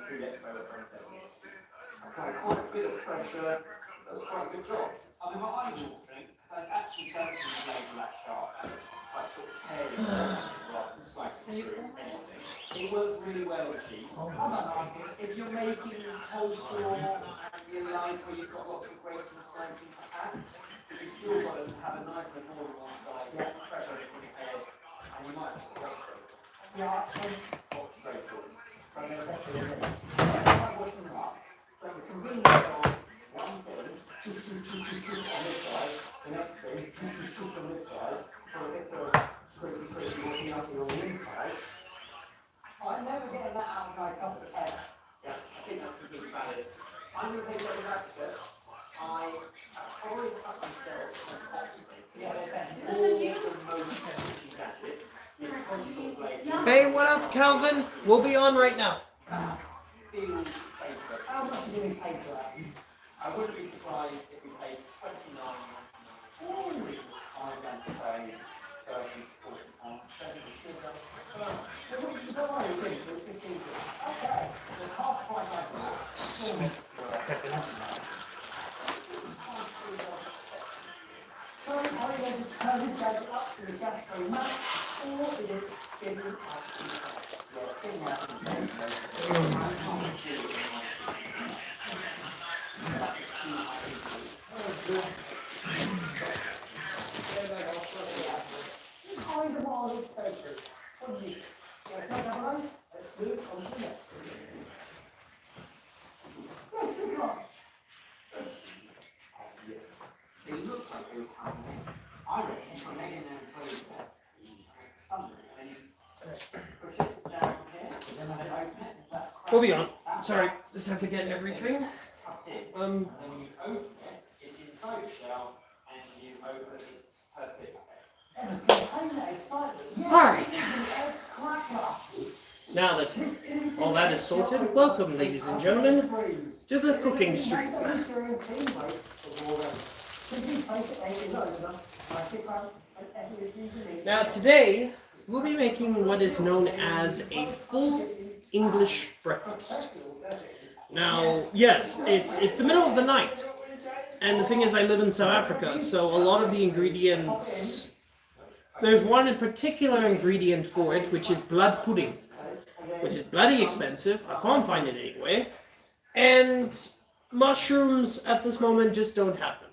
Food Expo or something. Applied quite a bit of pressure. That's quite a good job. I mean, my eyes are watering. I actually don't think the blade that sharp. And it's quite sort of tearing rather than slicing through anything. It works really well as cheese. I don't like it. If you're making coleslaw and you like where you've got lots of grapes and slicing for hands, but you've still got to have a knife with more than one side, press on it with your head, and you might have to watch it. Yeah, hot straight through. So I'm going to bet you this. I'm working hard. So the convenience of one thing, on this side, the next thing, on this side, so a bit of squidgy walking up on the inside. I'm never getting that out of my cup of head. Yeah, I think that's completely valid. I'm going to take that as advocate. I probably cut myself an optimally to get all the most efficient gadgets. Hey, what up, Calvin? We'll be on right now. Feels safer. How much do we pay for that? I wouldn't be surprised if we paid $29.99. Or I'm going to pay £30, £40. Okay, there's half price I bought. Heavens. So are you going to turn this gadget up to the gastro max, or is it spinning out to the top? Yeah, spinning out to the kind of all these papers. What do you think? Yeah, can I have one? Let's do it on the next. Yes, pick up. They look like they were coming. I reckon if I lay in there and close it Sunday, and then you push it down here, and then I open it. We'll be on. Sorry, just have to get everything. Cut in, and then you open it, it's inside the shell, and you open it perfect. Alright. Now that all that is sorted, welcome, ladies and gentlemen, to the cooking stream. Now today, we'll be making what is known as a full English breakfast. Now, yes, it's the middle of the night, and the thing is I live in South Africa, so a lot of the ingredients... There's one in particular ingredient for it, which is blood pudding, which is bloody expensive. I can't find it anyway. And mushrooms at this moment just don't have them.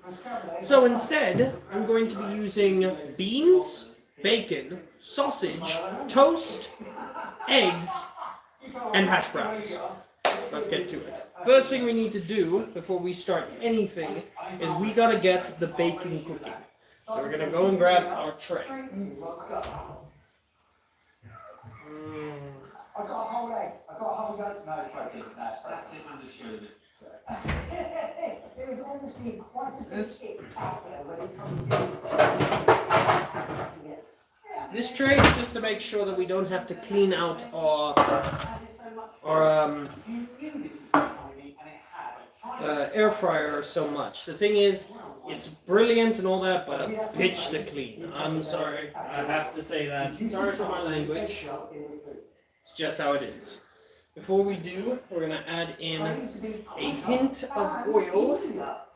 So instead, I'm going to be using beans, bacon, sausage, toast, eggs, and hash browns. Let's get to it. First thing we need to do before we start anything is we gotta get the bacon cooking. So we're gonna go and grab our tray. I got a whole egg. I got a whole goat. No, protein. No, protein understood. There is obviously quite a bit out there when it comes to this tray is just to make sure that we don't have to clean out our air fryer so much. The thing is, it's brilliant and all that, but a bitch to clean. I'm sorry, I have to say that. Sorry for my language. It's just how it is. Before we do, we're going to add in a hint of oil.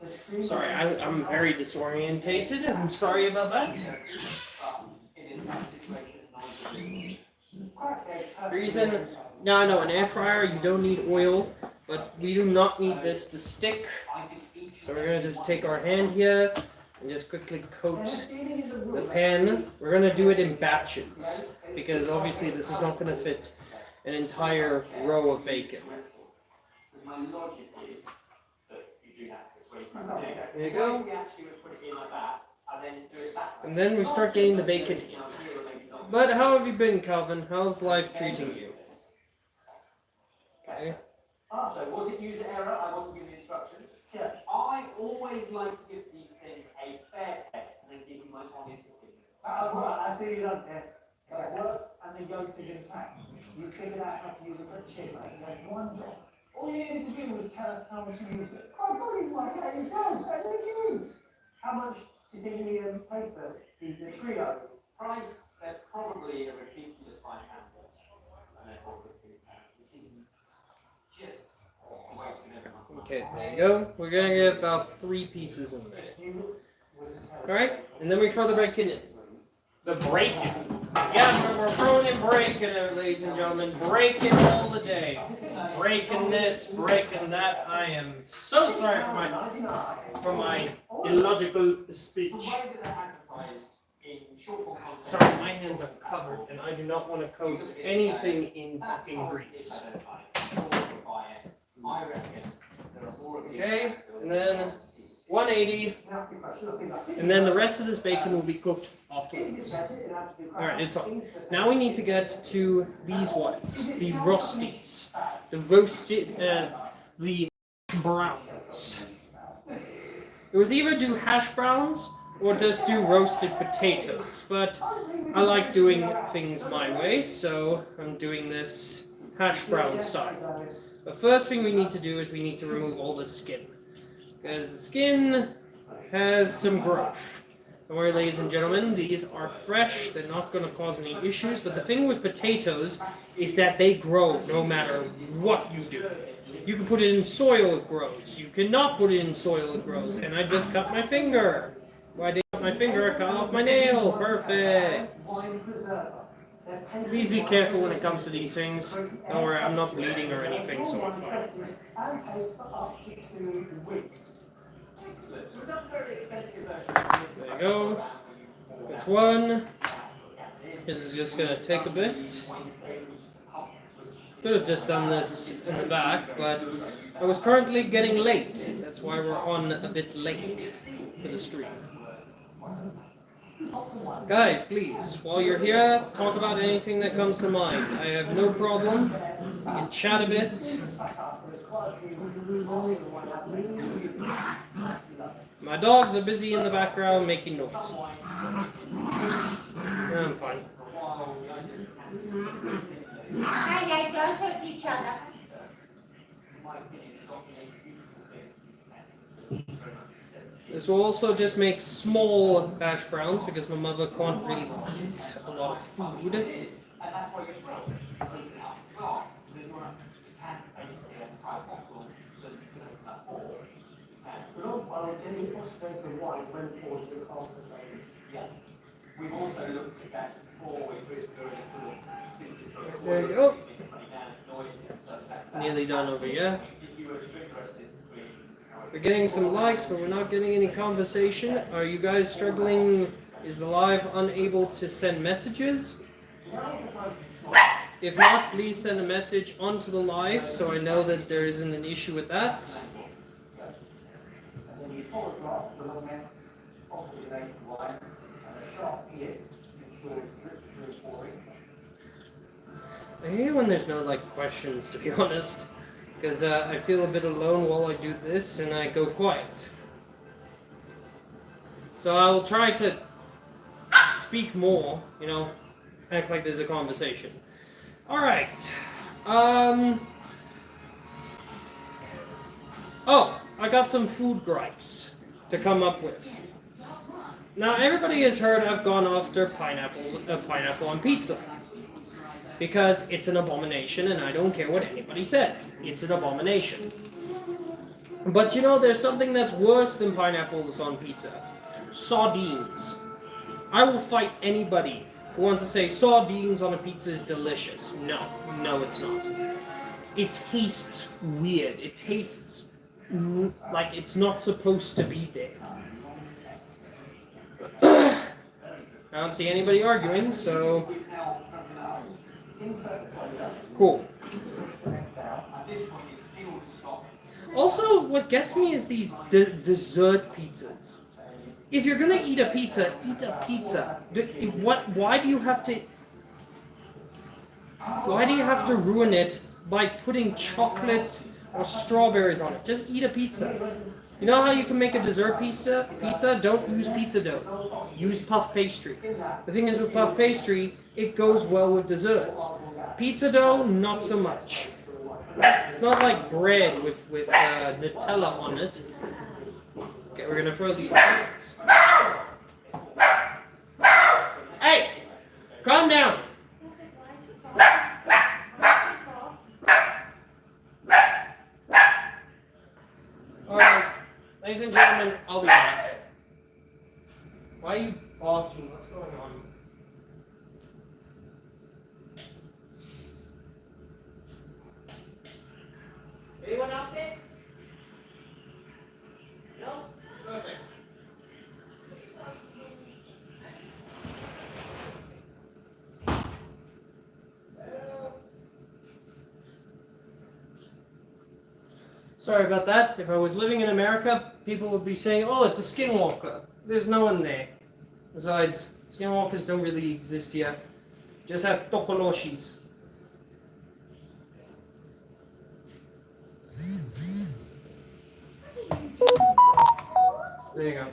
Sorry, I'm very disorientated. I'm sorry about that. Reason, now I know an air fryer, you don't need oil, but we do not need this to stick. So we're going to just take our hand here and just quickly coat the pan. We're going to do it in batches, because obviously this is not going to fit an entire row of bacon. There you go. And then we start getting the bacon in. But how have you been, Calvin? How's life treating you? Okay. So was it user error? I wasn't given the instructions. Sure. I always like to give these things a fair test and then give you my honest opinion. I see you don't care. It worked and the yolk is intact. You figured out how to use a good chip, right? You had one job. All you needed to do was tell us how much you used it. I thought you'd work it out yourselves, and you didn't. How much did you pay for the trio? Price, they're probably a ridiculous £5 and they're £15, which isn't just Okay, there you go. We're gonna get about 3 pieces in there. Alright, and then we throw the bacon in. The bacon. Yeah, we're throwing in bacon, ladies and gentlemen. Bacon all the day. Breaking this, breaking that. I am so sorry for my illogical speech. Sorry, my hands are covered, and I do not want to coat anything in fucking grease. Okay, and then 180, and then the rest of this bacon will be cooked afterwards. Alright, it's on. Now we need to get to these ones, the roasties, the roasted, the browns. It was either do hash browns or just do roasted potatoes, but I like doing things my way, so I'm doing this hash brown style. The first thing we need to do is we need to remove all the skin, because the skin has some growth. Don't worry, ladies and gentlemen, these are fresh, they're not going to cause any issues, but the thing with potatoes is that they grow no matter what you do. You can put it in soil, it grows. You cannot put it in soil, it grows. And I just cut my finger. Why did I cut my finger? I cut off my nail. Perfect. Please be careful when it comes to these things. Don't worry, I'm not bleeding or anything, so I'm fine. There you go. That's one. This is just going to take a bit. Could have just done this in the back, but I was currently getting late. That's why we're on a bit late for the stream. Guys, please, while you're here, talk about anything that comes to mind. I have no problem. We can chat a bit. My dogs are busy in the background making noise. I'm fine. Hi, don't hurt each other. This will also just make small hash browns because my mother can't really eat a lot of food. We've also looked at that before There you go. Nearly done over here. We're getting some likes, but we're not getting any conversation. Are you guys struggling? Is the live unable to send messages? If not, please send a message onto the live so I know that there isn't an issue with that. I hate when there's no questions, to be honest, because I feel a bit alone while I do this and I go quiet. So I will try to speak more, act like there's a conversation. All right. Oh, I got some food gripes to come up with. Now everybody has heard I've gone after pineapple on pizza. Because it's an abomination and I don't care what anybody says. It's an abomination. But there's something that's worse than pineapples on pizza. Sardines. I will fight anybody who wants to say sardines on a pizza is delicious. No, it's not. It tastes weird. It tastes like it's not supposed to be there. I don't see anybody arguing, so... Cool. Also, what gets me is these dessert pizzas. If you're gonna eat a pizza, eat a pizza. Why do you have to... Why do you have to ruin it by putting chocolate or strawberries on it? Just eat a pizza. You know how you can make a dessert pizza? Don't use pizza dough. Use puff pastry. The thing is with puff pastry, it goes well with desserts. Pizza dough, not so much. It's not like bread with Nutella on it. Okay, we're gonna throw these out. Hey! Calm down! Ladies and gentlemen, I'll be back. Why are you barking? What's going on? Anyone out there? No? Perfect. Sorry about that. If I was living in America, people would be saying, oh, it's a skinwalker. There's no one there. Besides, skinwalkers don't really exist here. Just have tokoloshis. There you go.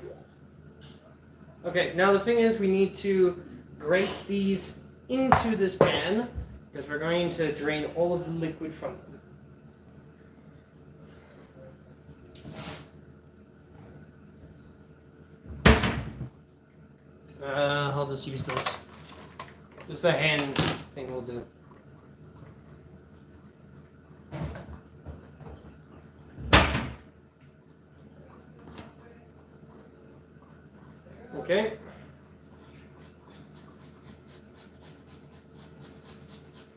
Okay, now the thing is we need to grate these into this pan because we're going to drain all of the liquid from them. I'll just use this. Just the hand thing will do. Okay.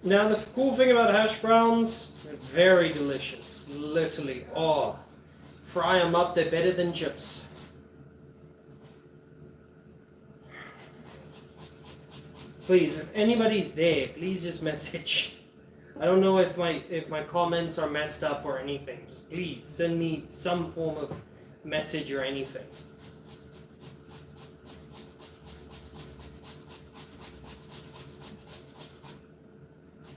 Now the cool thing about hash browns, they're very delicious. Literally, oh. Fry them up, they're better than chips. Please, if anybody's there, please just message. I don't know if my comments are messed up or anything. Just please send me some form of message or anything.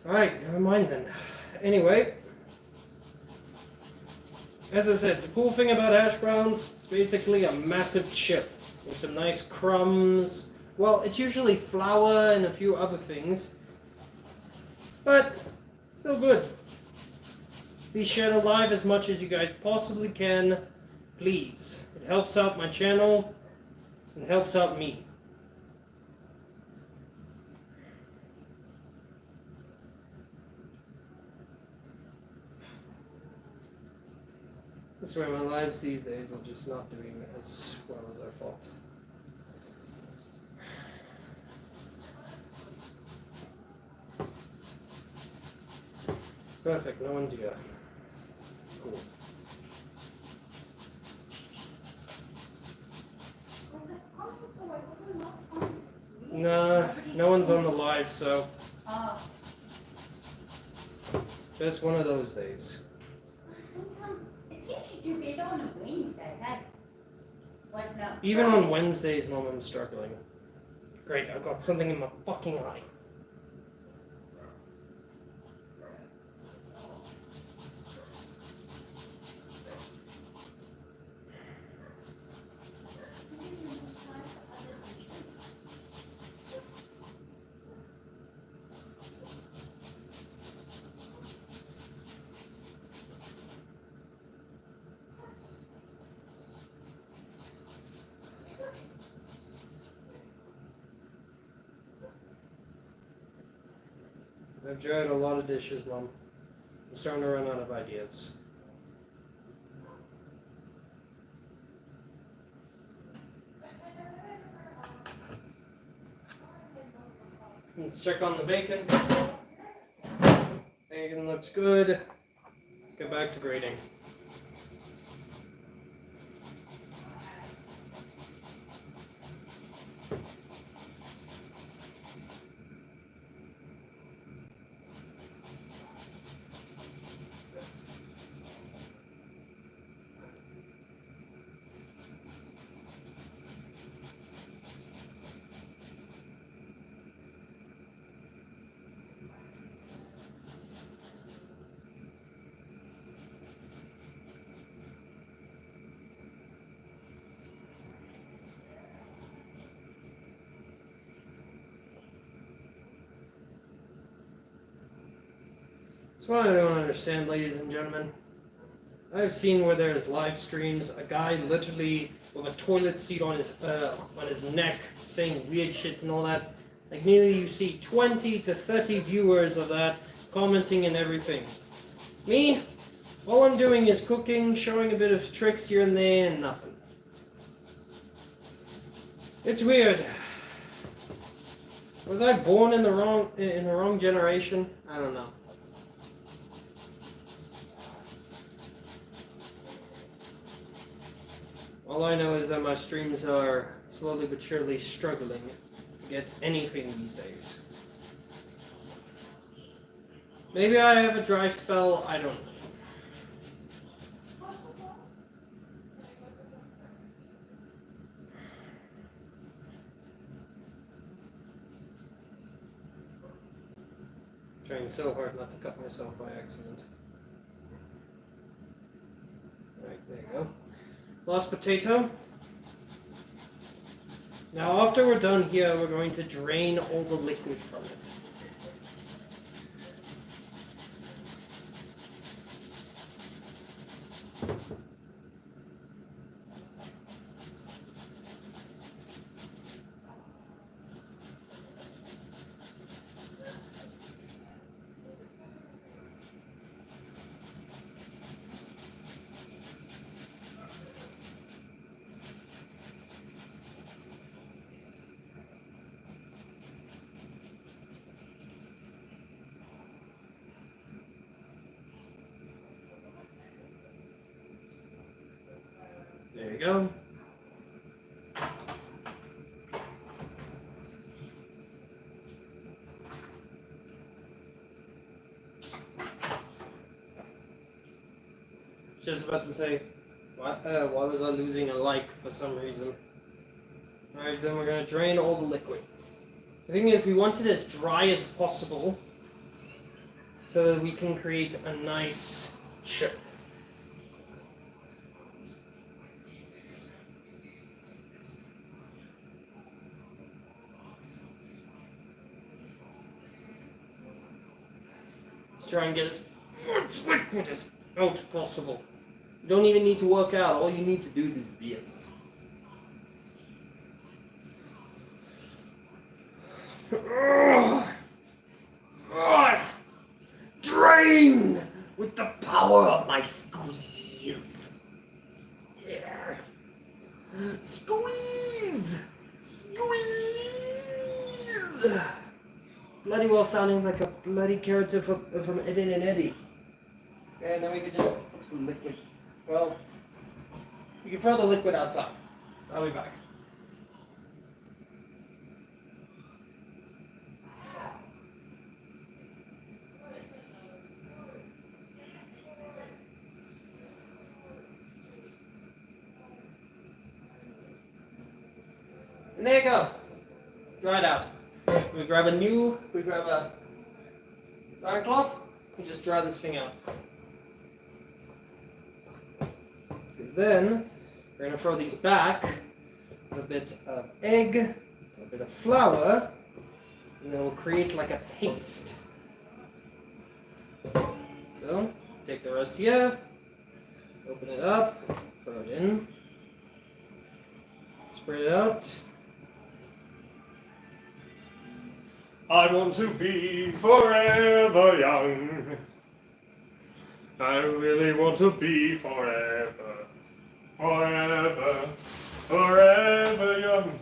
Alright, never mind then. Anyway, as I said, the cool thing about hash browns, it's basically a massive chip with some nice crumbs. Well, it's usually flour and a few other things, but still good. Be shared alive as much as you guys possibly can, please. It helps out my channel, and helps out me. That's why my lives these days are just not doing as well as I thought. Perfect, no one's here. Cool. Nah, no one's on the live, so just one of those days. Sometimes it seems you do better on a Wednesday, hey? What now? Even on Wednesdays, Mom, I'm struggling. Great, I've got something in my fucking eye. I've tried a lot of dishes, Mom. I'm starting to run out of ideas. Let's check on the bacon. Bacon looks good. Let's get back to grating. That's what I don't understand, ladies and gentlemen. I've seen where there's live streams, a guy literally with a toilet seat on his neck saying weird shit and all that. Like nearly you see 20 to 30 viewers of that commenting and everything. Me, All I'm doing is cooking, showing a bit of tricks here and there, and nothing. It's weird. Was I born in the wrong generation? I don't know. All I know is that my streams are slowly but surely struggling to get anything these days. Maybe I have a dry spell, I don't know. Trying so hard not to cut myself by accident. Alright, there you go. Lost potato. Now after we're done here, we're going to drain all the liquid from it. There you go. Just about to say, why was I losing a like for some reason? Alright, then we're going to drain all the liquid. The thing is, we want it as dry as possible so that we can create a nice chip. Try and get as much liquid as out possible. You don't even need to work out. All you need to do is this. Drain with the power of my squeeze. Yeah. Squeeze. Squeeze. Bloody well sounding like a bloody character from Ed, Edd n Eddy. And then we could just put some liquid. Well, you can throw the liquid outside. I'll be back. And there you go. Dried out. We grab a drying cloth, and just dry this thing out. Because then, we're going to throw these back with a bit of egg, a bit of flour, and then we'll create like a paste. So, take the rest here, open it up, throw it in, spread it out. I want to be forever young. I really want to be forever, young.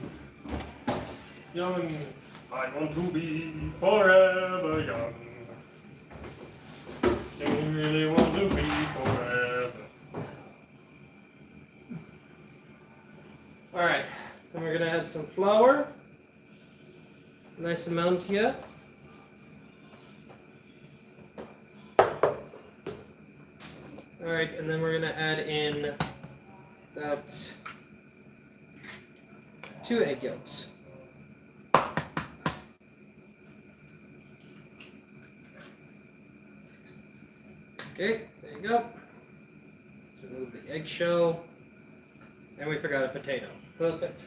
Young, I want to be forever young. I really want to be forever. Alright, then we're going to add some flour. Nice amount here. Alright, and then we're going to add in about 2 egg yolks. Okay, there you go. Let's remove the eggshell. And we forgot a potato. Perfect.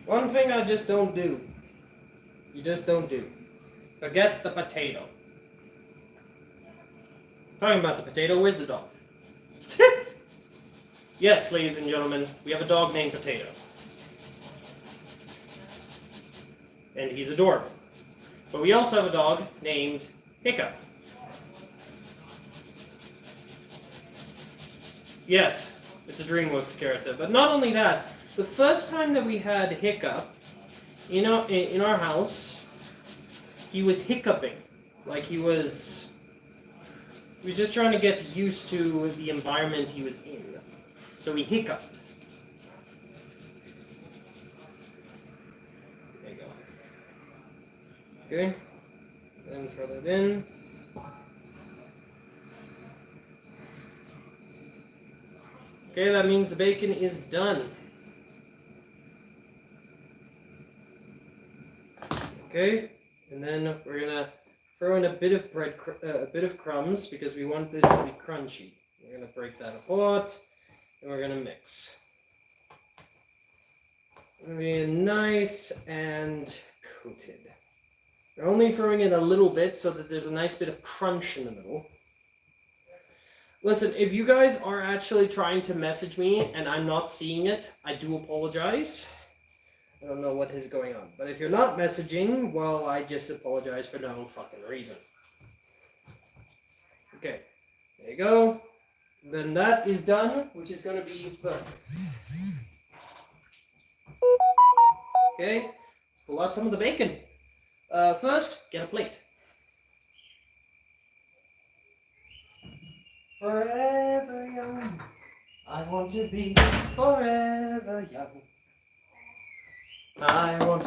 One thing I just don't do. You just don't do. Forget the potato. Talking about the potato, where's the dog? Yes, ladies and gentlemen, we have a dog named Potato. And he's adorable. But we also have a dog named Hiccup. Yes, it's a DreamWorks character. But not only that, the first time that we had Hiccup in our house, he was hiccuping. Like he was just trying to get used to the environment he was in. So he hiccuped. There you go. Okay. Then throw that in. Okay, that means the bacon is done. Okay, and then we're gonna throw in a bit of crumbs because we want this to be crunchy. We're gonna break that apart, and we're gonna mix. It's gonna be nice and coated. We're only throwing in a little bit so that there's a nice bit of crunch in the middle. Listen, if you guys are actually trying to message me and I'm not seeing it, I do apologize. I don't know what is going on. But if you're not messaging, well, I just apologize for no fucking reason. Okay, there you go. Then that is done, which is going to be perfect. Okay, let's pull out some of the bacon. First, get a plate. Forever young, I want to be forever young. I don't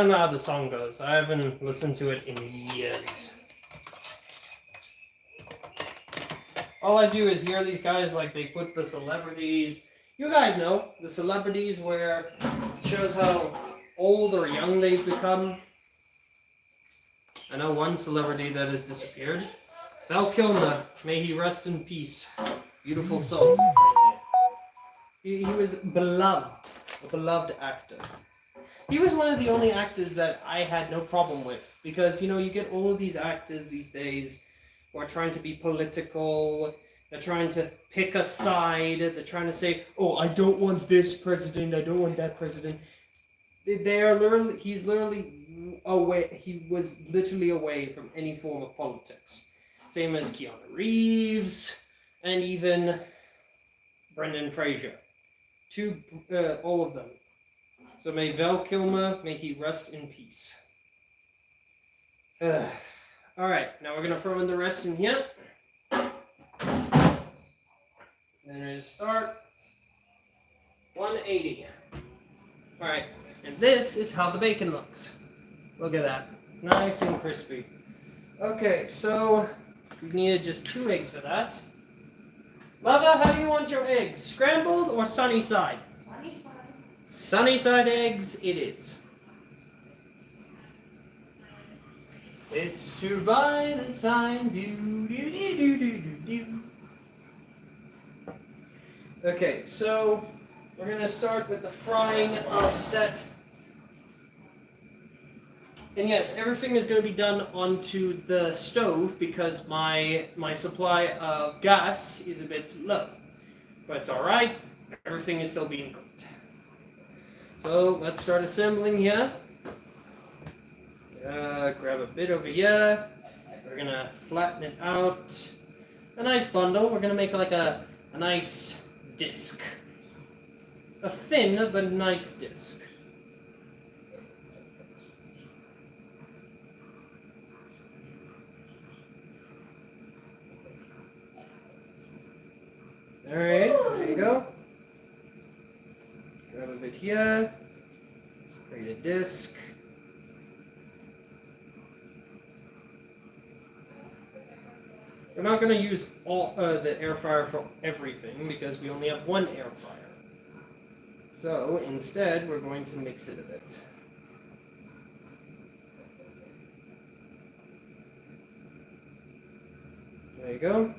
know how the song goes. I haven't listened to it in years. All I do is hear these guys, like, they put the celebrities. You guys know, the celebrities where it shows how old or young they've become. I know one celebrity that has disappeared. Val Kilmer, may he rest in peace. Beautiful soul. Right there. He was beloved. A beloved actor. He was one of the only actors that I had no problem with. Because, you know, you get all of these actors these days who are trying to be political. They're trying to pick a side. They're trying to say, oh, I don't want this president. I don't want that president. He's literally away. He was literally away from any form of politics. Same as Keanu Reeves and even Brendan Fraser. All of them. So may Val Kilmer, may he rest in peace. Alright, now we're going to throw in the rest in here. Then we're going to start 180. Alright, and this is how the bacon looks. Look at that. Nice and crispy. Okay, so we needed just 2 eggs for that. Mother, how do you want your eggs? Scrambled or sunny side? Sunny side. Sunny side eggs it is. It's to buy this time. Do. Okay, so we're going to start with the frying of set. And yes, everything is going to be done onto the stove because my supply of gas is a bit low. But it's alright, everything is still being cooked. So let's start assembling here. Grab a bit over here. We're going to flatten it out. A nice bundle. We're going to make like a nice disc. A thin but nice disc. Alright, there you go. Grab a bit here. Create a disc. We're not going to use all the air fryer for everything because we only have one air fryer. So instead, we're going to mix it a bit. There you go.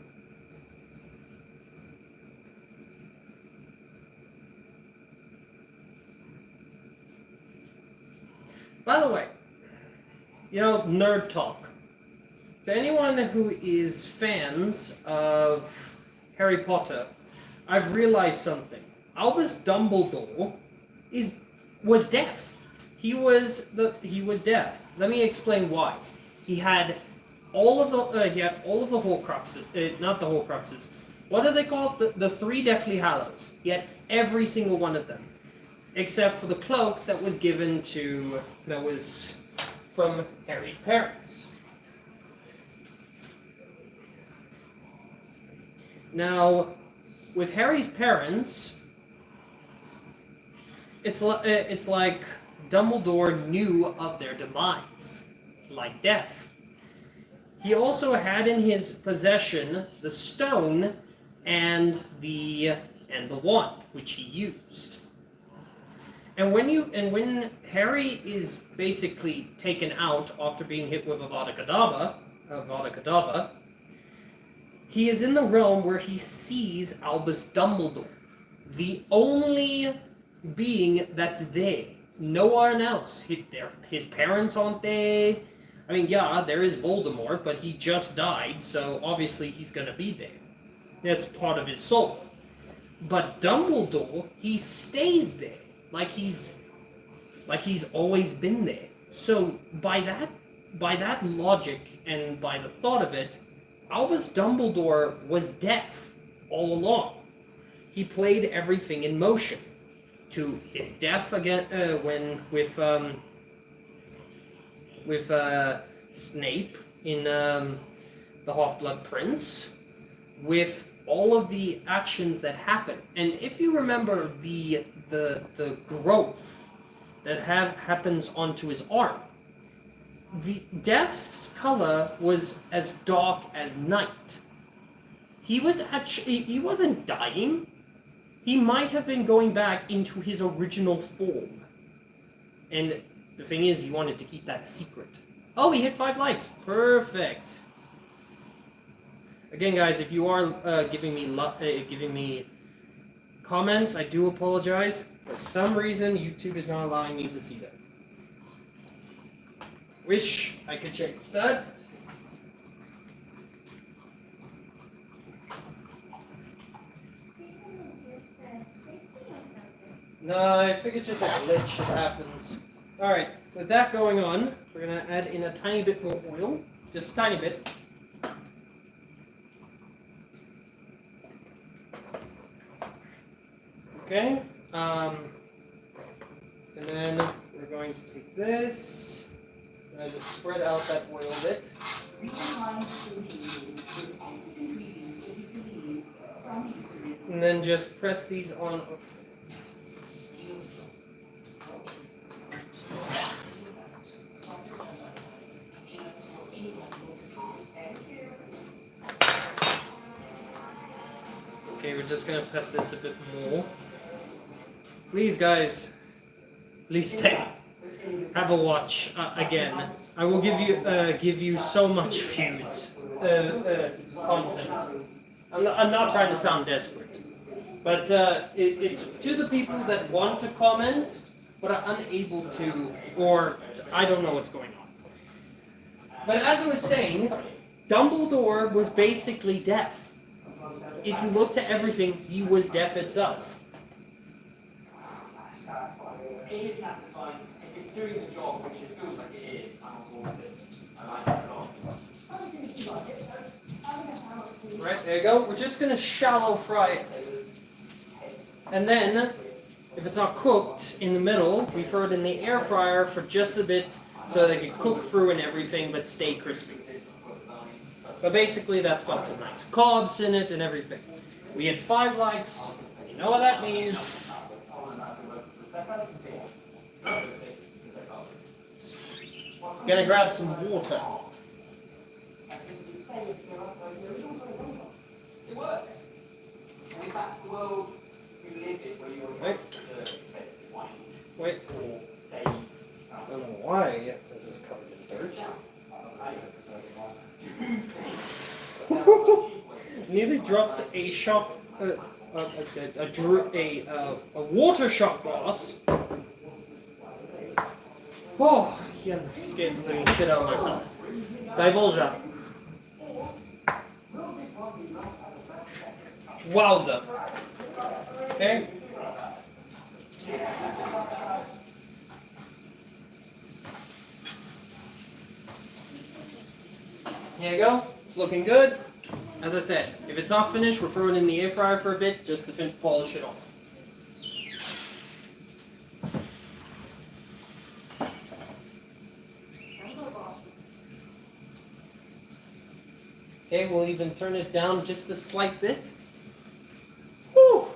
By the way, you know, nerd talk. To anyone who is fans of Harry Potter, I've realized something. Albus Dumbledore was deaf. he was deaf. Let me explain why. He had all of the Horcruxes, not the Horcruxes. What are they called? The 3 Deathly Hallows. He had every single one of them, except for the cloak that was from Harry's parents. Now, with Harry's parents, it's like Dumbledore knew of their demise, like death. He also had in his possession the stone and the wand, which he used. And when Harry is basically taken out after being hit with Avada Kedavra, he is in the realm where he sees Albus Dumbledore, the only being that's there. No one else. His parents aren't there. I mean, yeah, there is Voldemort, but he just died, so obviously he's gonna be there. That's part of his soul. But Dumbledore, he stays there, like he's always been there. So by that logic and by the thought of it, Albus Dumbledore was deaf all along. He played everything in motion. To his death again with Snape in the Half-Blood Prince, with all of the actions that happen. And if you remember the growth that happens onto his arm, the Death's color was as dark as night. He wasn't dying. He might have been going back into his original form. And the thing is, he wanted to keep that secret. Oh, he hit 5 likes. Perfect. Again, guys, if you are giving me comments, I do apologize. For some reason, YouTube is not allowing me to see them. Wish I could check that. No, I think it's just a glitch that happens. Alright, with that going on, we're going to add in a tiny bit more oil. Just a tiny bit. Okay. And then we're going to take this. And I just spread out that oil a bit. And then just press these on. Okay, we're just gonna pet this a bit more. Please, guys, please stay. Have a watch again. I will give you so much views, content. I'm not trying to sound desperate, but it's to the people that want to comment but are unable to, or I don't know what's going on. But as I was saying, Dumbledore was basically deaf. If you look to everything, he was deaf itself. It is satisfying. If it's doing the job, which it feels like it is, I'm on board with it. I like it a lot. Right, there you go. We're just going to shallow fry it. And then, if it's not cooked in the middle, we throw it in the air fryer for just a bit so they can cook through and everything but stay crispy. But basically, that's got some nice carbs in it and everything. We had 5 likes. You know what that means. Gonna grab some water. It works. And if that's the world you live in, where you're Wait. Wait. for days. I don't know why this is covered in dirt. Nearly dropped a water shot glass. Oh, yeah, scared the living shit out of myself. Divulge. Wowza. Okay. Here you go. It's looking good. As I said, if it's not finished, we're throwing it in the air fryer for a bit just to polish it off. Okay, we'll even turn it down just a slight bit. Whew.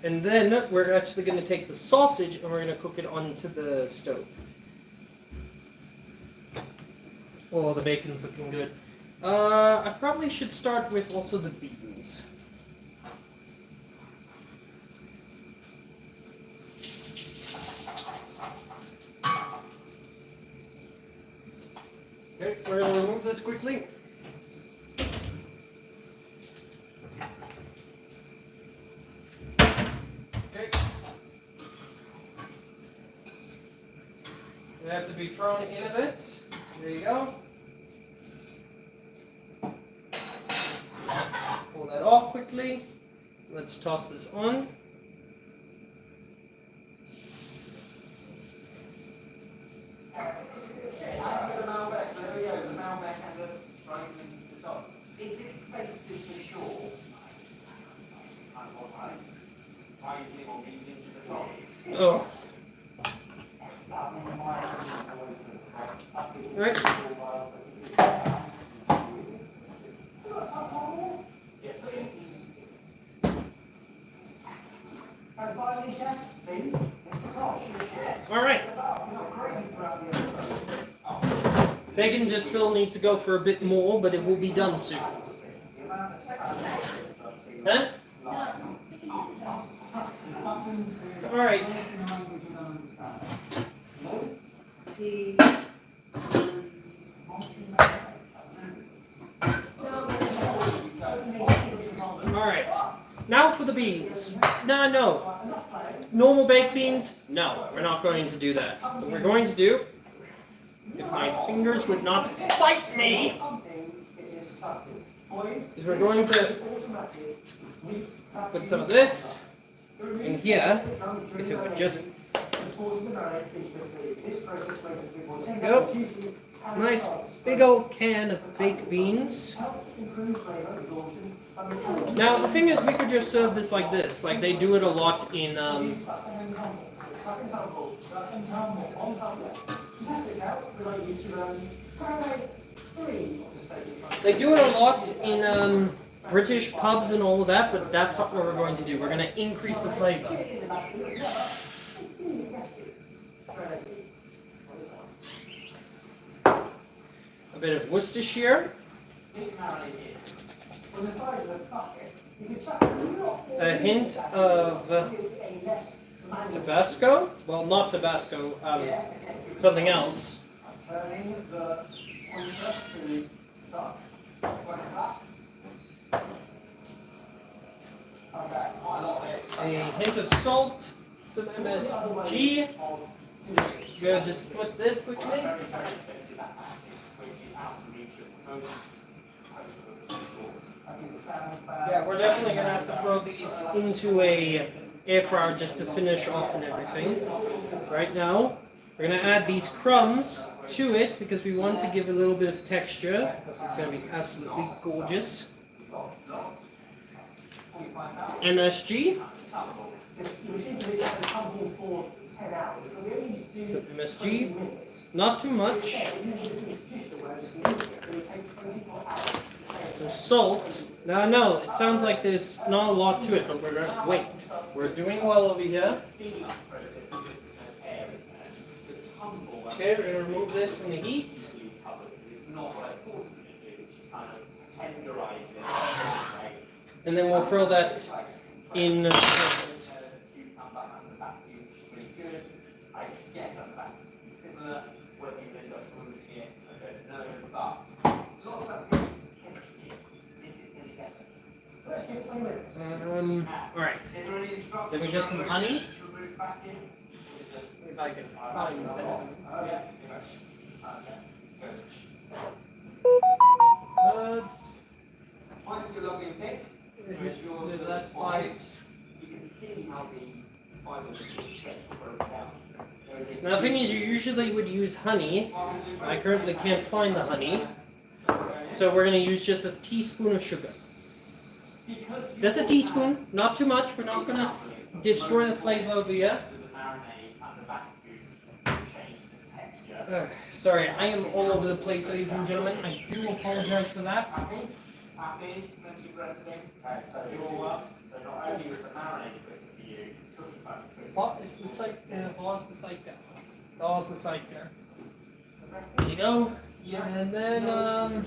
And then we're actually going to take the sausage and we're going to cook it onto the stove. Oh, the bacon's looking good. I probably should start with also the beans. Okay, we're going to remove this quickly. Okay. They have to be thrown in a bit. There you go. Pull that off quickly. Let's toss this on. It's expensive for sure. Oh. Right. All right. Bacon just still needs to go for a bit more, but it will be done soon. Huh? All right. All right. Now for the beans. No. Normal baked beans? No, we're not going to do that. What we're going to do, if my fingers would not bite me, is we're going to put some of this in here. If it would just go. Nice big old can of baked beans. Now the thing is, we could just serve this like this. Like they do it a lot in British pubs and all of that, but that's not what we're going to do. We're going to increase the flavor. A bit of Worcestershire. A hint of Tabasco. Well, not Tabasco, something else. A hint of salt, some MSG. Go just flip this quickly. Yeah, we're definitely gonna have to throw these into a air fryer just to finish off and everything. Right now, we're gonna add these crumbs to it because we want to give a little bit of texture because it's gonna be absolutely gorgeous. MSG. So MSG, not too much. So salt. Now I know it sounds like there's not a lot to it, but we're gonna wait. We're doing well over here. Okay, we're gonna remove this from the heat. And then we'll throw that in. Alright. Then we got some honey. If I can find some. Herbs. Mine's still lovely and thick. With that spice. You can see how the Now the thing is, you usually would use honey. I currently can't find the honey, so we're gonna use just a teaspoon of sugar. Just a teaspoon, not too much. We're not gonna destroy the flavor over here. Sorry, I am all over the place, ladies and gentlemen. I do apologize for that. What is the site? What's the site there? What's the site there? There you go. And then a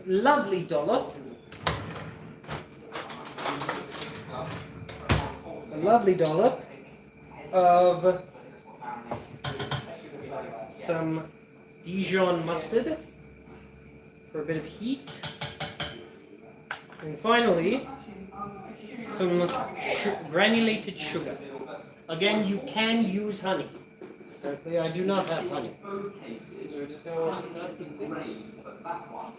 lovely dollop. A lovely dollop of some Dijon mustard for a bit of heat. And finally, some granulated sugar. Again, you can use honey. Currently, I do not have honey. So we're just going to wash this out. But that one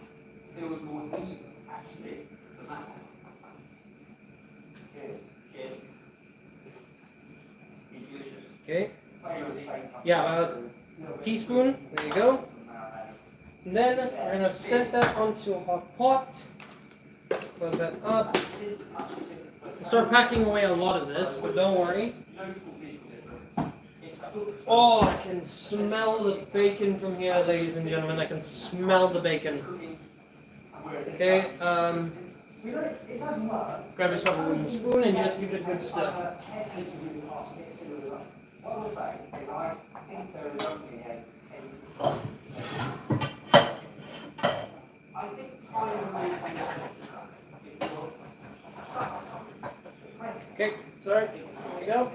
feels more even, actually, than that one. Cheers. Okay. Yeah, a teaspoon. There you go. And then we're going to set that onto a hot pot. Close that up. Start packing away a lot of this, but don't worry. Oh, I can smell the bacon from here, ladies and gentlemen. I can smell the bacon. Okay, grab yourself a wooden spoon and just give it a good stir. Okay, sorry. There you go.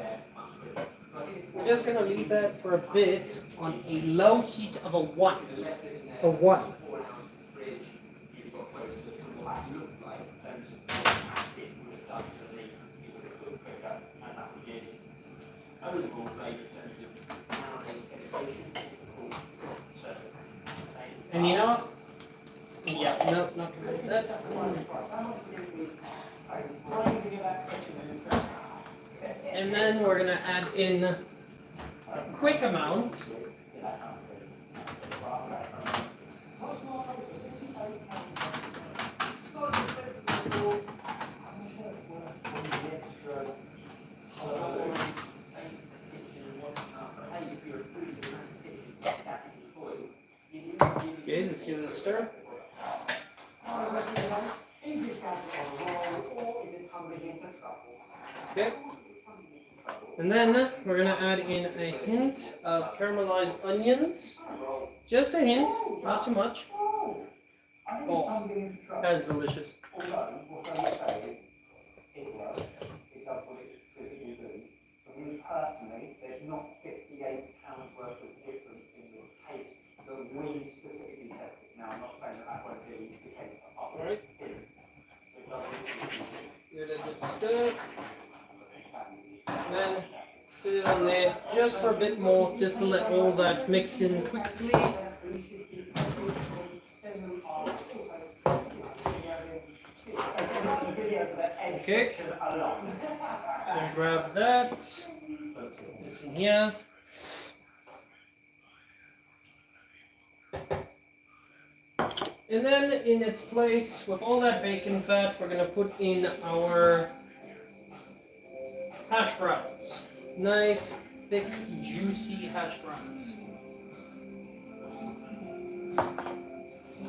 We're just going to leave that for a bit on a low heat of a 1. A 1. And you know what? Yeah, no, not gonna do that. And then we're gonna add in a quick amount okay, let's give it a stir. Okay. And then we're going to add in a hint of caramelized onions. Just a hint, not too much. Oh, that's delicious. Personally, there's not £58 worth of difference in your taste that we specifically tested. Now, I'm not saying that won't be the case. Alright. Give it a good stir. And then sit it on there just for a bit more, just to let all that mix in quickly. Okay. And grab that. This in here. And then in its place, with all that bacon fat, we're going to put in our hash browns. Nice, thick, juicy hash browns.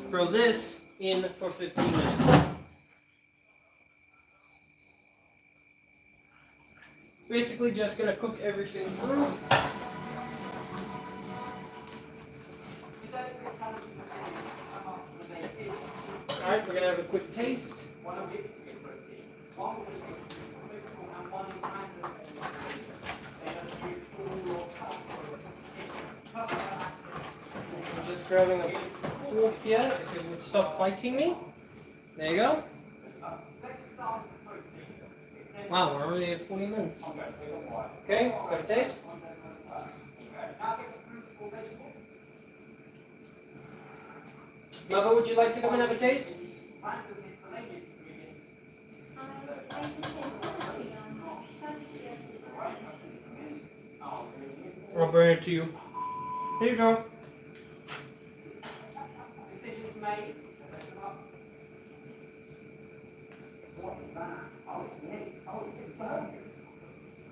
Throw this in for 15 minutes. It's basically just going to cook everything through. Alright, we're going to have a quick taste. I'm just grabbing a fork here, if it would stop fighting me. There you go. Wow, we're already at 40 minutes. Okay, let's have a taste. Mother, would you like to come and have a taste? I'll bring it to you. Here you go. Decisions made. What is that? Oh, it's meat. Oh, it's in burgers.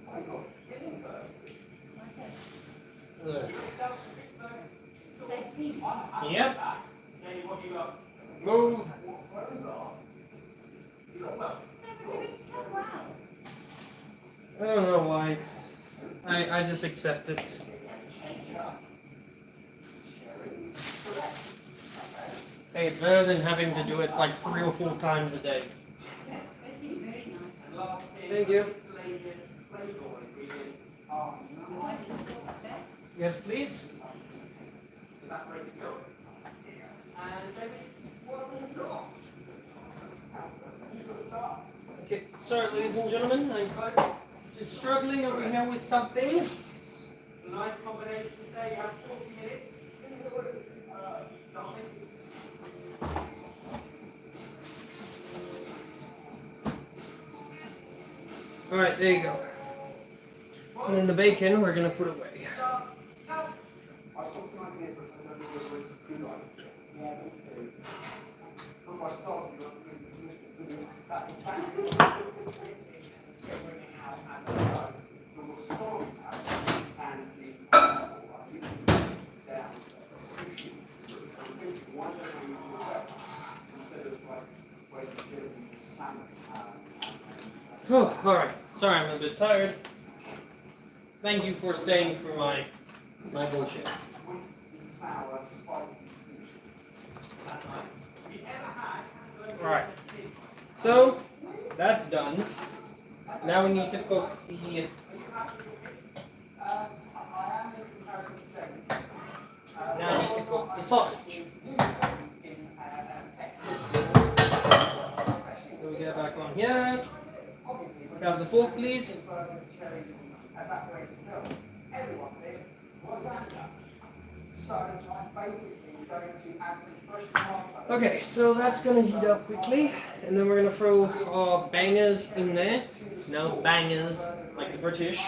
Oh, you've got filling burgers. Ugh. I'm Yep. back. Jenny, what you got? Move. What was that? You got well. I don't know why. I just accept it. Change up. Cherries. Hey, it's better than having to do it like 3 or 4 times a day. And last thing, Thank you. miscellaneous flavor ingredient. Oh, no. Yes, please. Evaporated milk. And Jamie, what have we got? You got the sauce. Okay, sorry, ladies and gentlemen. I'm just struggling over here with something. It's a nice combination today. You have 40 minutes. Something. Alright, there you go. And then the bacon we're gonna put away. Oh, alright. Sorry, I'm a bit tired. Thank you for staying for my bullshit. Alright. So, that's done. Now we need to cook the... Now I need to cook the sausage. So we get back on here. Grab the fork, please. Okay, so that's gonna heat up quickly, and then we're gonna throw our bangers in there. No bangers, like the British.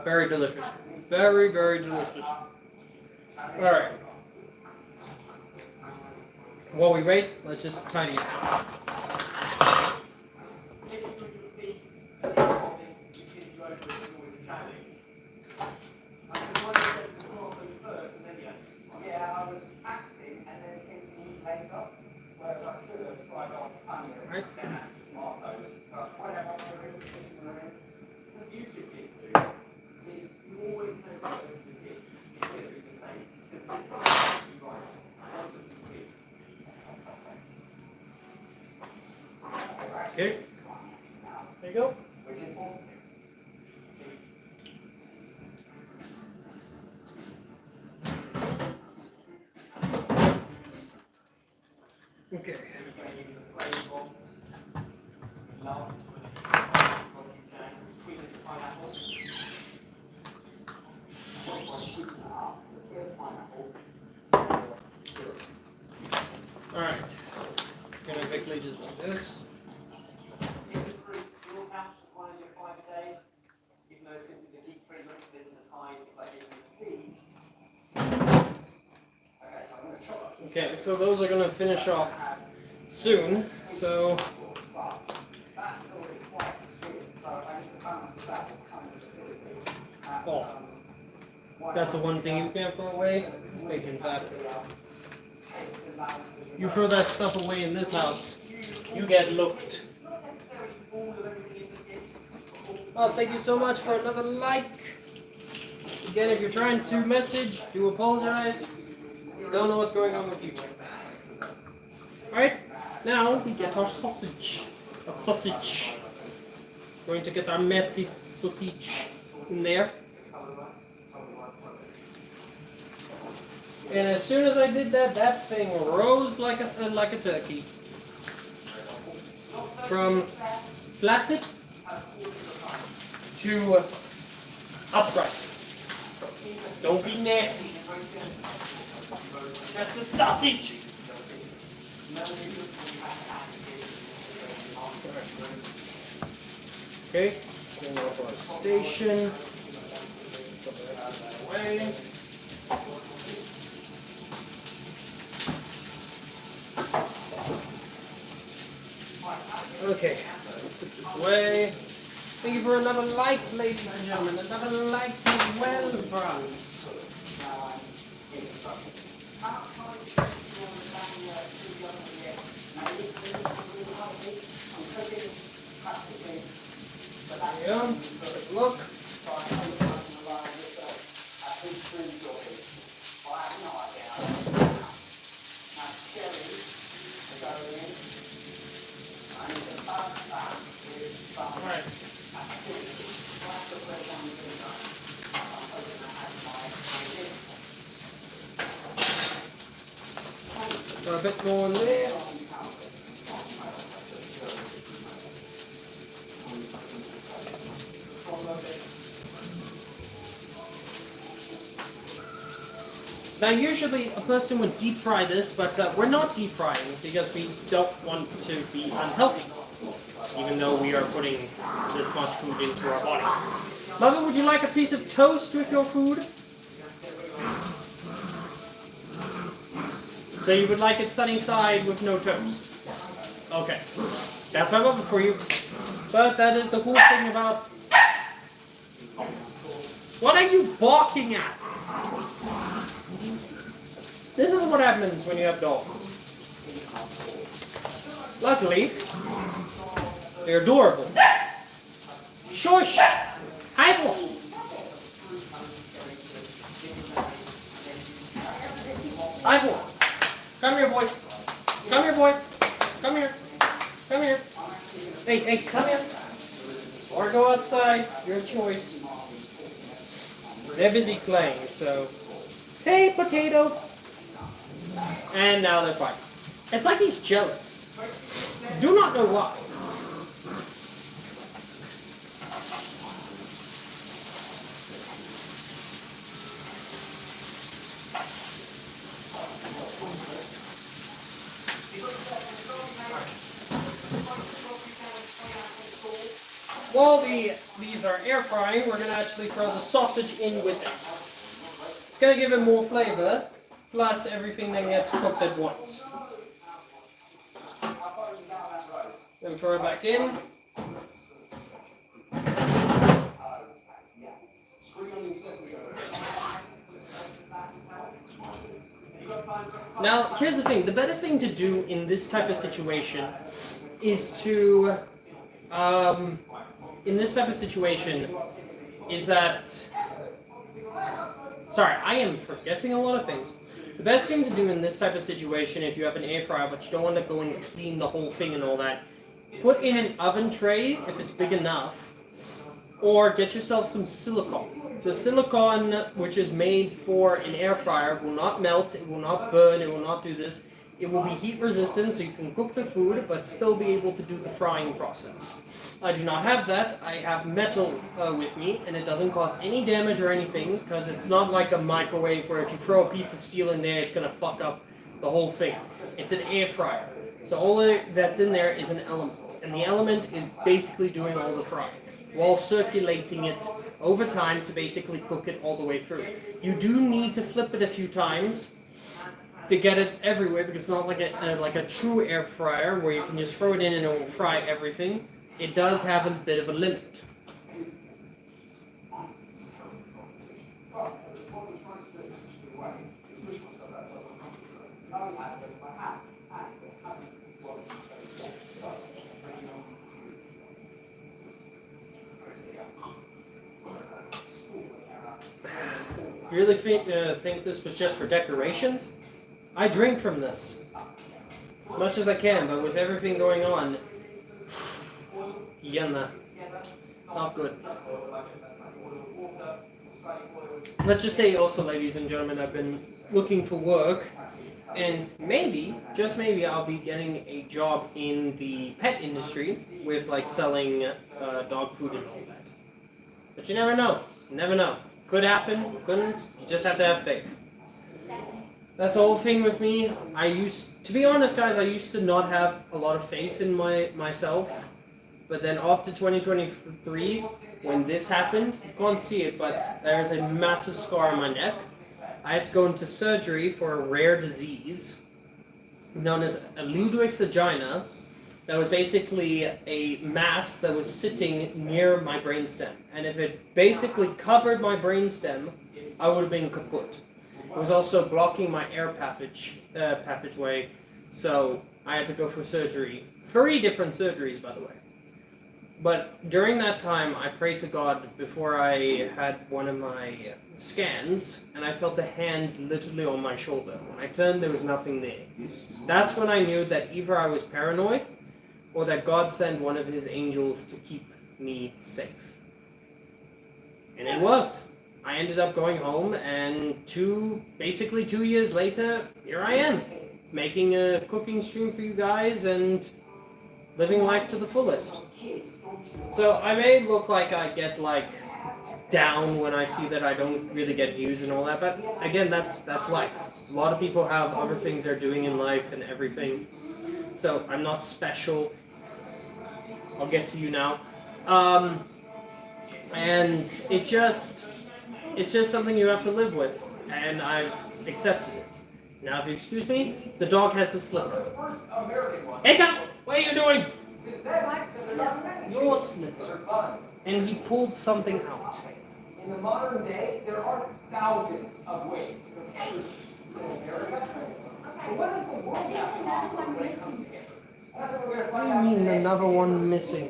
Very delicious. Very, very delicious. Alright. While we wait, let's just tidy it up. Yeah, I was acting and then thinking later, whereas I should have fried off onions Right. and tomatoes, but whatever, we're in the kitchen we're in. The beauty of seafood is you always know what goes to the dish. It's going to be the same. Because this is actually right. I love the sweet. Okay. There you go. Which is positive. Okay. Alright. Gonna quickly just do this. Okay, so those are gonna finish off soon, so oh, that's the one thing you can't throw away, is bacon fat. You throw that stuff away in this house, you get looked. Oh, thank you so much for another like. Again, if you're trying to message, do apologize. Don't know what's going on with YouTube. Alright, now we get our sausage. A sausage. Going to get our messy sausage in there. And as soon as I did that, that thing rose like a turkey. From flaccid to upright. Don't be nasty. That's the sausage. Okay, going off our station. Put the rest away. Okay, put this away. Thank you for another like, ladies and gentlemen. Another like as well, France. There you go. Take a look. Alright. So a bit more in there. Now usually a person would deep fry this, but we're not deep frying because we don't want to be unhealthy, even though we are putting this much food into our bodies. Mother, would you like a piece of toast with your food? So you would like it sunny side with no toast? Okay, that's my mother for you. But that is the whole thing about... What are you barking at? This is what happens when you have dogs. Luckily, they're adorable. Shush! Hi, boy! Hi, boy! Come here, boy! Come here, boy! Come here! Come here! Hey, hey, come here! Or go outside, your choice. They're busy playing, so... Hey, potato! And now they're fighting. It's like he's jealous. Do not know why. While these are air frying, we're going to actually throw the sausage in with it. It's going to give it more flavor. Plus everything that gets cooked at once. Then throw it back in. Now, here's the thing. The better thing to do in this type of situation is to, sorry, I am forgetting a lot of things. The best thing to do in this type of situation, if you have an air fryer but you don't want to go and clean the whole thing and all that, put in an oven tray if it's big enough, or get yourself some silicone. The silicone, which is made for an air fryer, will not melt, it will not burn, it will not do this. It will be heat resistant, so you can cook the food but still be able to do the frying process. I do not have that. I have metal with me, and it doesn't cause any damage or anything, because it's not like a microwave where if you throw a piece of steel in there, it's going to fuck up the whole thing. It's an air fryer. So all that's in there is an element, and the element is basically doing all the frying, while circulating it over time to basically cook it all the way through. You do need to flip it a few times to get it everywhere, because it's not like a true air fryer where you can just throw it in and it will fry everything. It does have a bit of a limit. You really think this was just for decorations? I drink from this as much as I can, but with everything going on, not good. Let's just say also, ladies and gentlemen, I've been looking for work And maybe, just maybe, I'll be getting a job in the pet industry with like selling dog food and all that. But you never know. You never know. Could happen, couldn't. You just have to have faith. That's the whole thing with me. To be honest, guys, I used to not have a lot of faith in myself. But then after 2023, when this happened, you can't see it, but there's a massive scar on my neck. I had to go into surgery for a rare disease known as a Ludwig's angina. That was basically a mass that was sitting near my brainstem. And if it basically covered my brainstem, I would have been kaput. It was also blocking my air passageway, so I had to go for surgery. 3 different surgeries, by the way. But during that time, I prayed to God before I had one of my scans, and I felt a hand literally on my shoulder. When I turned, there was nothing there. That's when I knew that either I was paranoid, or that God sent one of his angels to keep me safe. And it worked. I ended up going home, and basically 2 years later, here I am, making a cooking stream for you guys, and living life to the fullest. So I may look like I get down when I see that I don't really get views and all that, but again, that's life. A lot of people have other things they're doing in life and everything. So I'm not special. I'll get to you now. And it's just something you have to live with, and I've accepted it. Now, if you excuse me, the dog has a slipper. Hey, Cat! What are you doing? Your slipper. And he pulled something out. In the modern day, there are thousands of ways to prepare what is the world There's another one missing. What do you mean another one missing?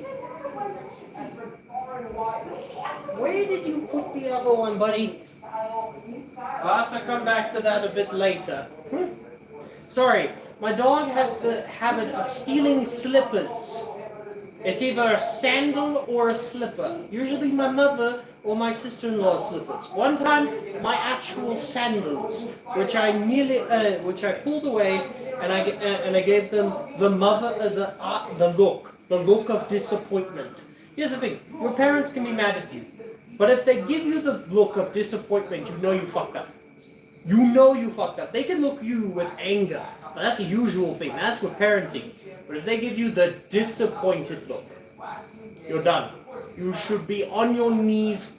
Where did you put the other one, buddy? I'll have to come back to that a bit later. Sorry, my dog has the habit of stealing slippers. It's either a sandal or a slipper. Usually my mother or my sister-in-law's slippers. One time, my actual sandals, which I pulled away, and I gave them the look of disappointment. Here's the thing: your parents can be mad at you, but if they give you the look of disappointment, you know you fucked up. You know you fucked up. They can look at you with anger, but that's a usual thing. That's with parenting. But if they give you the disappointed look, you're done. You should be on your knees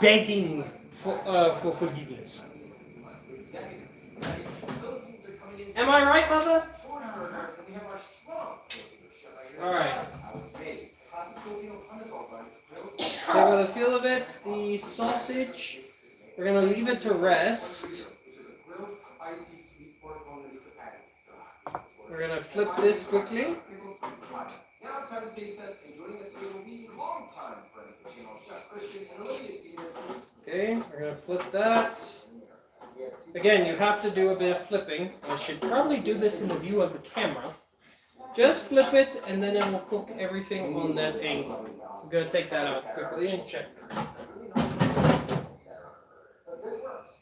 begging for forgiveness. Am I right, Mother? Alright. So with the feel of it, the sausage, we're going to leave it to rest. We're going to flip this quickly. Okay, we're going to flip that. Again, you have to do a bit of flipping. I should probably do this in the view of the camera. Just flip it, and then it will cook everything on that angle. I'm going to take that out quickly and check.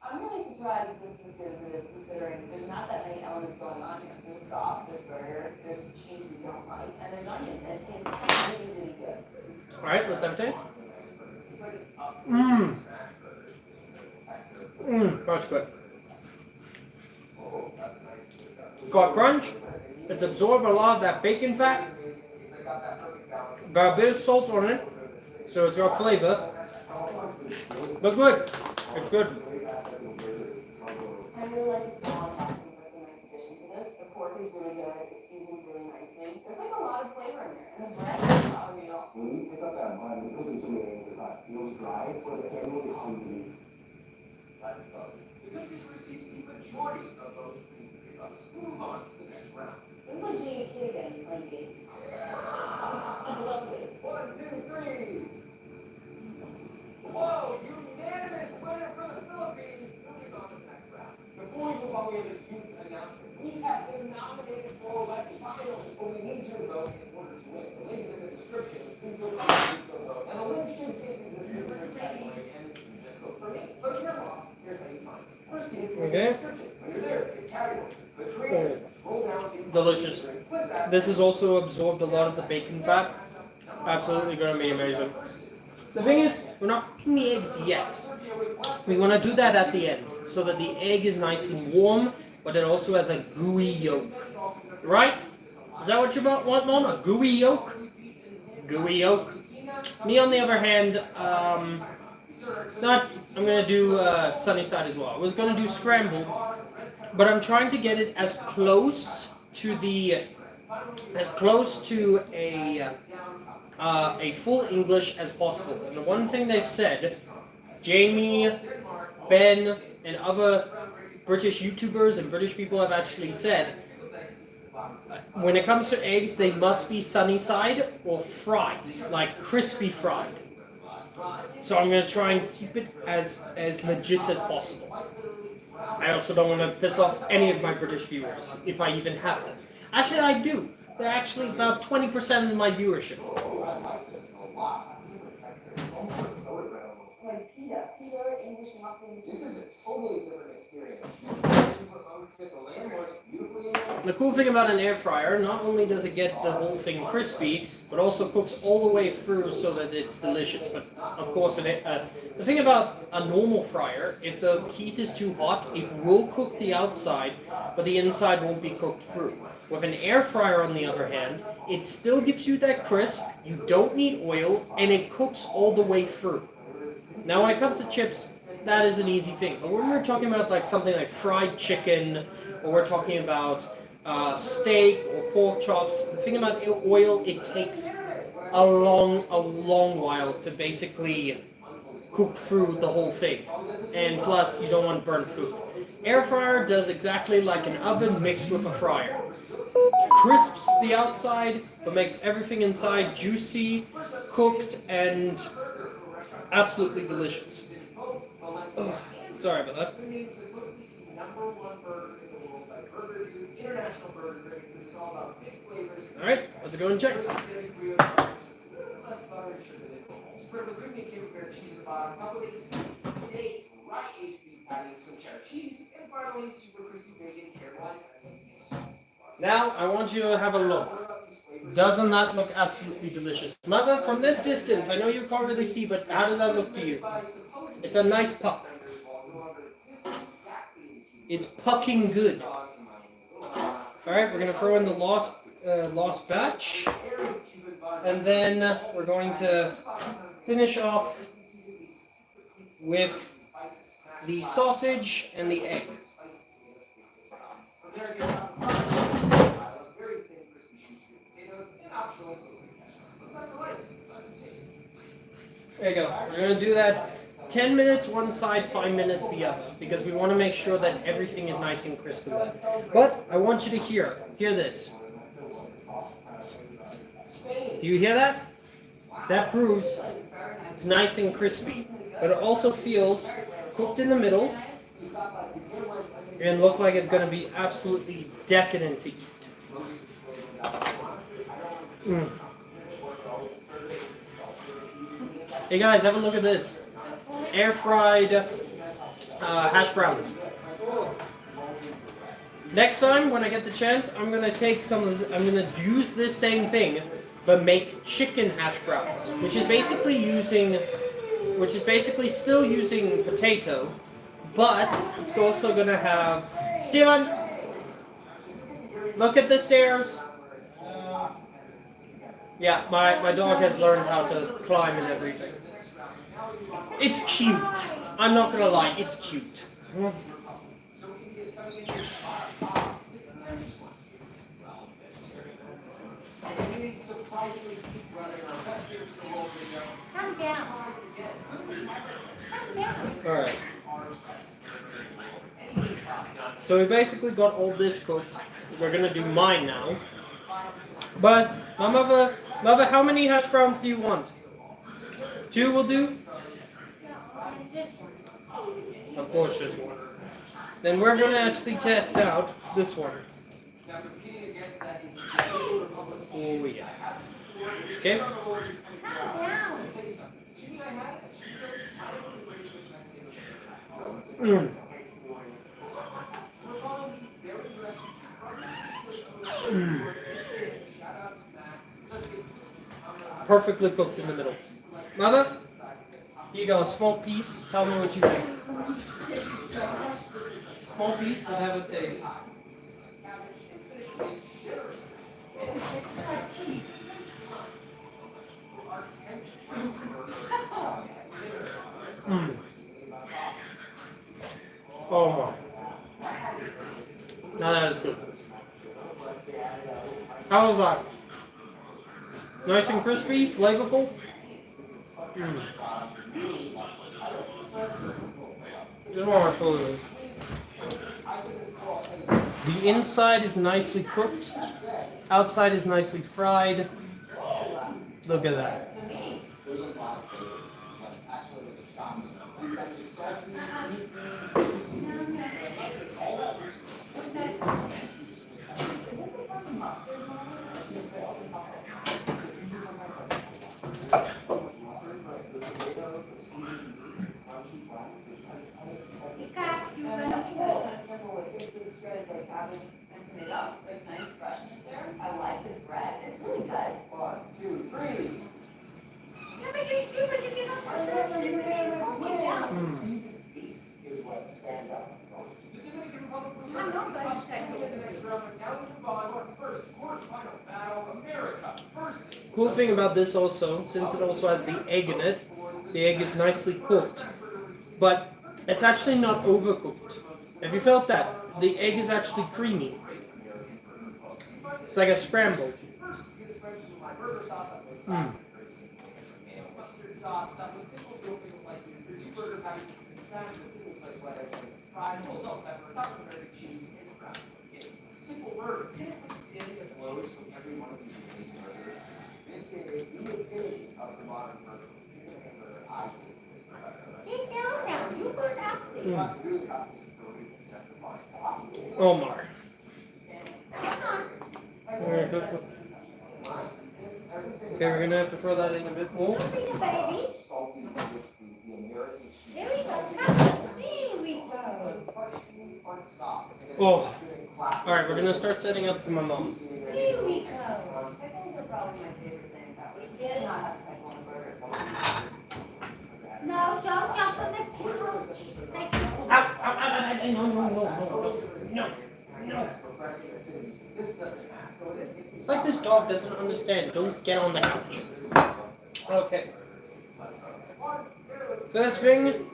I'm really surprised that this is good as it is, considering there's not that many elements going on here. There's sauce, there's burger, there's cheese we don't like, and there's onions, and it tastes really, really good. Alright, let's have a taste. That's good. Got crunch. It's absorbed a lot of that bacon fat. Got a bit of salt on it, so it's got flavor. But good. It's good. I really like the small topping. That's a nice addition to this. The pork is really good. It's seasoned really nicely. There's like a lot of flavor in there, and the bread is not me at all. When we pick up that bun, we put it into it feels dry for the animal is hungry. Let's go. Because he receives the majority of those who pick us. Move on to the next round. This is like being a kid again playing games. I love this. 1, 2, 3. Whoa, unanimous winner for the Philippines. Moving on to the next round. Before we move on, we have a huge announcement. We have been nominated for Lucky Finals, but we need you to vote in order to win. The link is in the description. Please go vote. And the link should take you to the video. And just vote for me. But if you're lost, Here's how you find it. First, you need to read Okay. the description. When you're there, hit categories. Click create. Scroll down to Delicious. click that. This has also absorbed a lot of the bacon fat. Absolutely going to be amazing. The thing is, we're not cooking the eggs yet. We want to do that at the end, so that the egg is nice and warm, but it also has a gooey yolk. Right? Is that what you want, Mom? A gooey yolk? Gooey yolk. Me, on the other hand, I'm going to do sunny side as well. I was going to do scrambled, but I'm trying to get it as close to a full English as possible. And the one thing they've said, Jamie, Ben, and other British YouTubers and British people have actually said, when it comes to eggs, they must be sunny side or fried, like crispy fried. So I'm going to try and keep it as legit as possible. I also don't want to piss off any of my British viewers, if I even have them. Actually, I do. They're actually about 20% of my viewership. Like pita, English muffins. This is a totally different experience. Super unctuous, the landmarks beautifully. The cool thing about an air fryer, not only does it get the whole thing crispy, but also cooks all the way through so that it's delicious. But of course, the thing about a normal fryer, if the heat is too hot, it will cook the outside, but the inside won't be cooked through. With an air fryer, on the other hand, it still gives you that crisp, you don't need oil, and it cooks all the way through. Now, when it comes to chips, that is an easy thing. But when we're talking about like something like fried chicken, or we're talking about steak or pork chops, the thing about oil, it takes a long while to basically cook through the whole thing. And plus, you don't want burnt food. Air fryer does exactly like an oven mixed with a fryer. Crisps the outside, but makes everything inside juicy, cooked, and absolutely delicious. Ugh, sorry about that. Alright, let's go and check. Now, I want you to have a look. Doesn't that look absolutely delicious? Mother, from this distance, I know you can't really see, but how does that look to you? It's a nice puck. It's pucking good. Alright, we're going to throw in the lost batch. And then we're going to finish off with the sausage and the egg. There you go. We're going to do that 10 minutes one side, 5 minutes the other, because we want to make sure that everything is nice and crisp with that. But I want you to hear this. Do you hear that? That proves it's nice and crispy, but it also feels cooked in the middle and look like it's going to be absolutely decadent to eat. Hey guys, have a look at this. Air fried hash browns. Next time, when I get the chance, I'm gonna use this same thing, but make chicken hash browns, which is basically still using potato, but it's also gonna have. Steven, look at the stairs. Yeah, my dog has learned how to climb and everything. It's cute. I'm not gonna lie, it's cute. Come down. Come down. Alright. So we basically got all this cooked. We're gonna do mine now. But, my mother, how many hash browns do you want? 2 will do? This one. Of course, just one. Then we're gonna actually test out this one. Oh yeah. Okay. Come down. Mm. Mm. Perfectly cooked in the middle. Mother, here you go, a small piece. Tell me what you think. Small piece, but have a taste. Mm. Oh my. Now that is good. How was that? Nice and crispy, flavorful. Mm. This is one of my favorites. The inside is nicely cooked. Outside is nicely fried. Look at that. Because you're And gonna that's cook. kind of simple, it gives this bread like cabbage and tomato, like nice freshness there. I like this bread, it's really good. 1, 2, 3. Yeah, but you're stupid if you don't put this in the Mm. Seasoned beef is what stands out the most. The Dominican Republic was I'm not ready going to to say the next round, but now we move on to our first quarterfinal battle, America versus. Cool thing about this also, since it also has the egg in it, the egg is nicely cooked, but it's actually not overcooked. Have you felt that? The egg is actually creamy. It's like a scramble. First, you get spread some of my burger sauce on both Mm. sides. Very simple. And mustard sauce, stuffed with simple dill pickle slices. Your 2 burger patties, you can smash with pickle slice what I like. Fried, full salt, pepper, top of American cheese, and ground chicken. It's a simple burger. Can it withstand the blows from every one of these remaining burgers? This is the epitome of the modern burger. Hamburger, I think, is better. Get down now, you go down there. Mm. Not really got this for a reason, that's the point. Possible. Omar. Come on. Alright, good. Okay, we're gonna have to throw that in a bit more. Don't be the baby. Salty with the American cheese. There we go. Come on. There we go. Oh. Alright, we're gonna start setting up for my mom. There we go. Pickles are probably my favorite thing about it. We did not have pickle on a burger. No, don't jump on the couch. Thank you. No. It's like this dog doesn't understand. Don't get on the couch. Okay. First thing,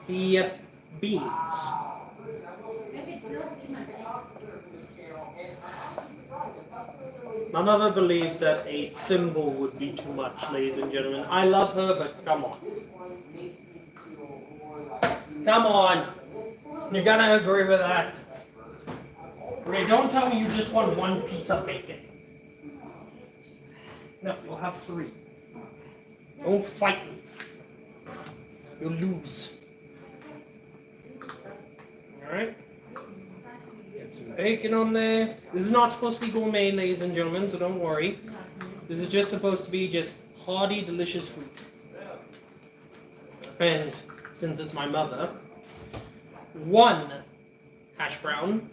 the beans. My mother believes that a thimble would be too much, ladies and gentlemen. I love her, but come on. Come on. You're gonna agree with that. Okay, don't tell me you just want one piece of bacon. No, you'll have 3. Don't fight me. You'll lose. Alright. Get some bacon on there. This is not supposed to be gourmet, ladies and gentlemen, so don't worry. This is just supposed to be just hearty, delicious food. And since it's my mother, 1 hash brown.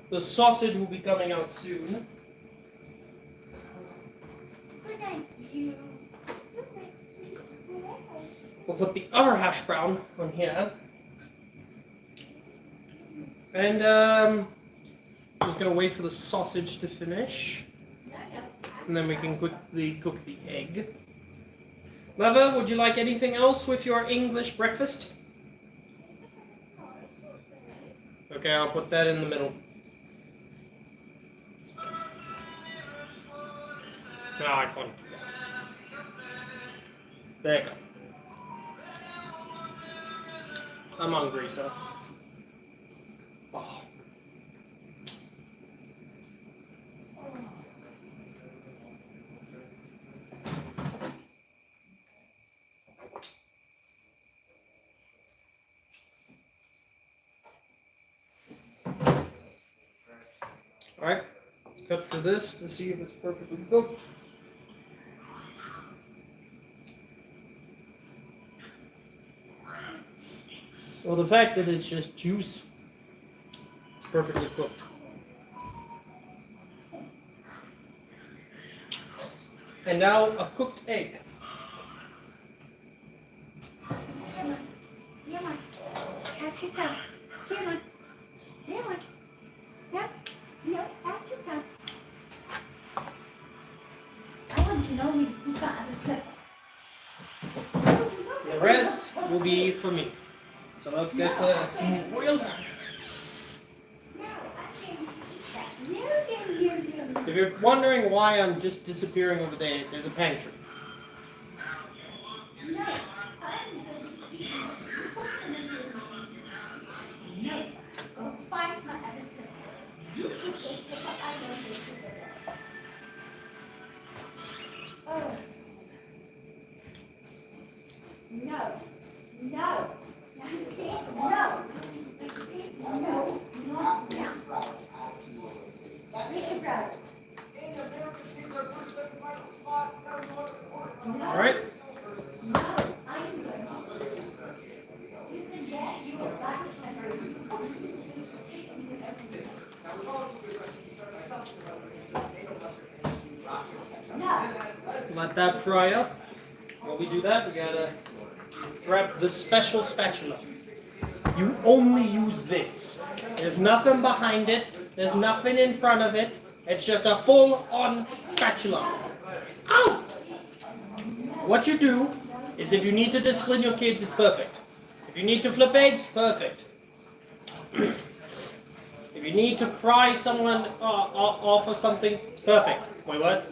The sausage will be coming out soon. Thank you. We'll put the other hash brown on here. And just gonna wait for the sausage to finish. And then we can quickly cook the egg. Mother, would you like anything else with your English breakfast? Okay, I'll put that in the middle. No, I can't do that. There you go. I'm hungry, so. Oh. Alright, let's cut for this to see if it's perfectly cooked. Well, the fact that it's just juice, it's perfectly cooked. And now a cooked egg. Come on. Come on. Out you come. Come on. Come on. Come. No, out you come. I want to know me to cook other stuff. The rest will be for me. So let's get some royal ham. No, I can't eat that. No. If you're wondering why I'm just disappearing over there, there's a pantry. No, I'm going to eat. No, go find my other stuff. You keep it so that I don't get to it. Oh. No. No. I said no. I said no. Not now. Mr. Brother. No. All right. No, I'm going to. You can get your No. Let that fry up. While we do that, we gotta grab the special spatula. You only use this. There's nothing behind it. There's nothing in front of it. It's just a full-on spatula. Ow! What you do is if you need to discipline your kids, it's perfect. If you need to flip eggs, perfect. If you need to pry someone off of something, perfect. Wait, what?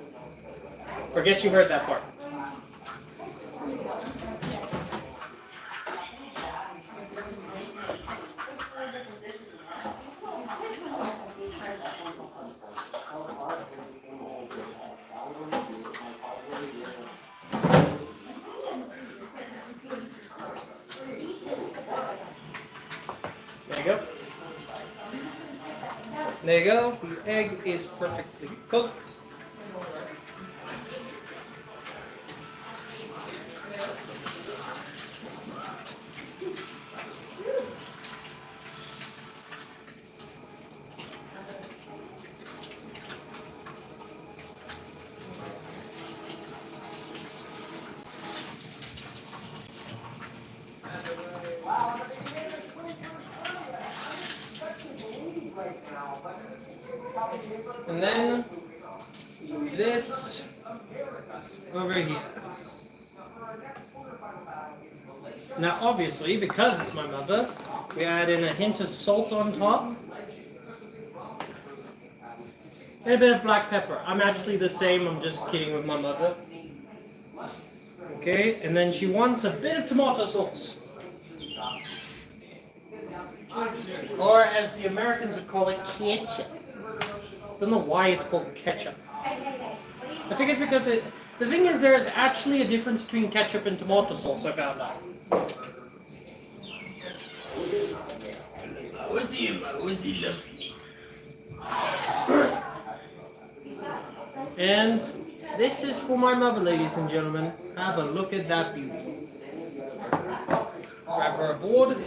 Forget you heard that part. There you go. There you go. The egg is perfectly cooked. And then this over here. Now obviously, because it's my mother, we add in a hint of salt on top. And a bit of black pepper. I'm actually the same, I'm just kidding with my mother. Okay, and then she wants a bit of tomato sauce. Or as the Americans would call it, ketchup. Don't know why it's called ketchup. I think it's because the thing is there is actually a difference between ketchup and tomato sauce, I found out. And this is for my mother, ladies and gentlemen. Have a look at that beauty. Grab her a board.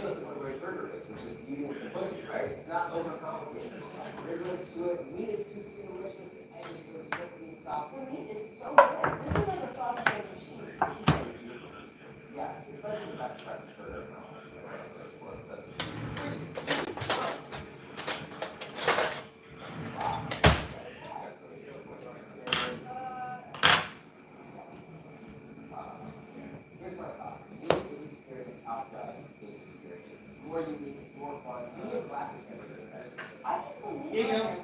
It's not overcomplicated. Rigorous, good, meat is juicy, delicious, the egg is so silky and soft. The meat is so good. This is like a sausage, egg, and cheese. Yes, it's better than the best breakfast for everyone. Here's my thoughts. Eating this experience outdoes this experience. It's more unique, it's more fun. It's really a classic everything. I can believe Here you go. it.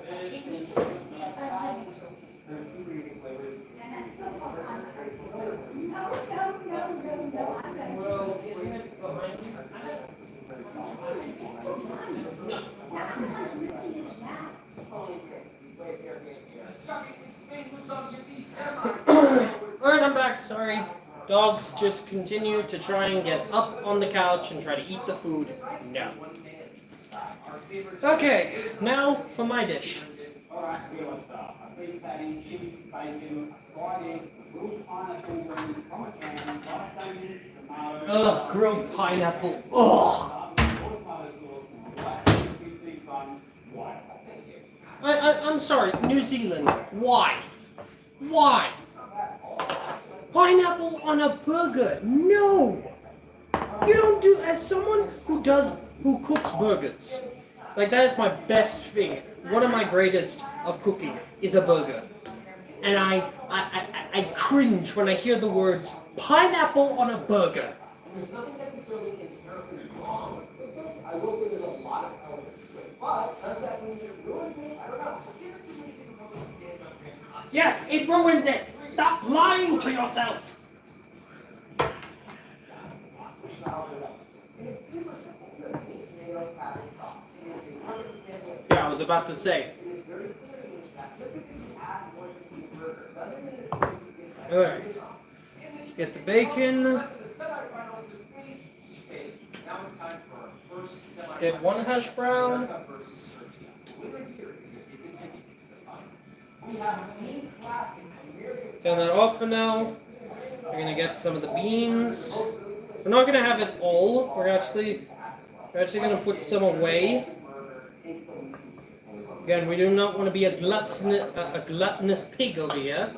There's super unique flavors. And I still don't understand. No, I'm gonna. Well, isn't it behind you? Alright, I'm back, sorry. Dogs just continue to try and get up on the couch and try to eat the food. No. Okay, now for my dish. Alright, here let's start. A beef patty, cheese, bacon, fried egg, grilled pineapple wings, parmesan, sliced onions, tomatoes. Ugh, grilled pineapple. Ugh. I'm sorry, New Zealand. Why? Why? Pineapple on a burger? No! You don't do, as someone who cooks burgers. Like, that is my best thing. One of my greatest of cooking is a burger. And I cringe when I hear the words pineapple on a burger. There's nothing necessarily inherently wrong with this. I will say there's a lot of elements to it. But does that mean it ruins it? I don't know. Yes, it ruins it. Stop lying to yourself. Yeah, I was about to say. Alright. Get the bacon. Get one hash brown. Turn that off for now. We're gonna get some of the beans. We're not gonna have it all. We're actually gonna put some away. Again, we do not want to be a gluttonous pig over here.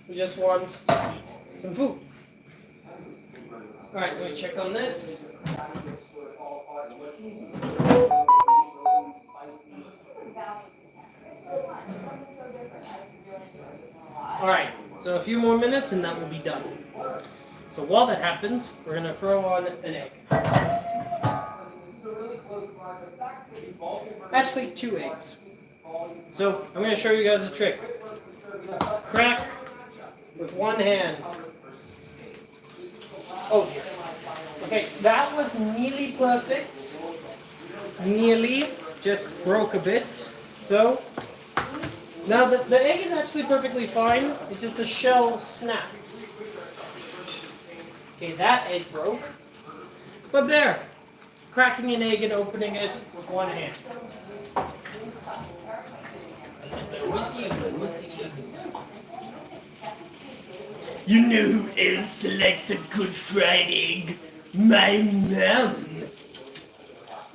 We just want to eat some food. Alright, let me check on this. Alright, so a few more minutes and that will be done. So while that happens, we're going to throw on an egg. Actually, 2 eggs. So I'm going to show you guys a trick. Crack with one hand. Oh dear. Okay, that was nearly perfect. Nearly. Just broke a bit. So, now the egg is actually perfectly fine. It's just the shell snapped. Okay, that egg broke. But there. Cracking an egg and opening it with one hand. You know who else likes a good fried egg? My mom.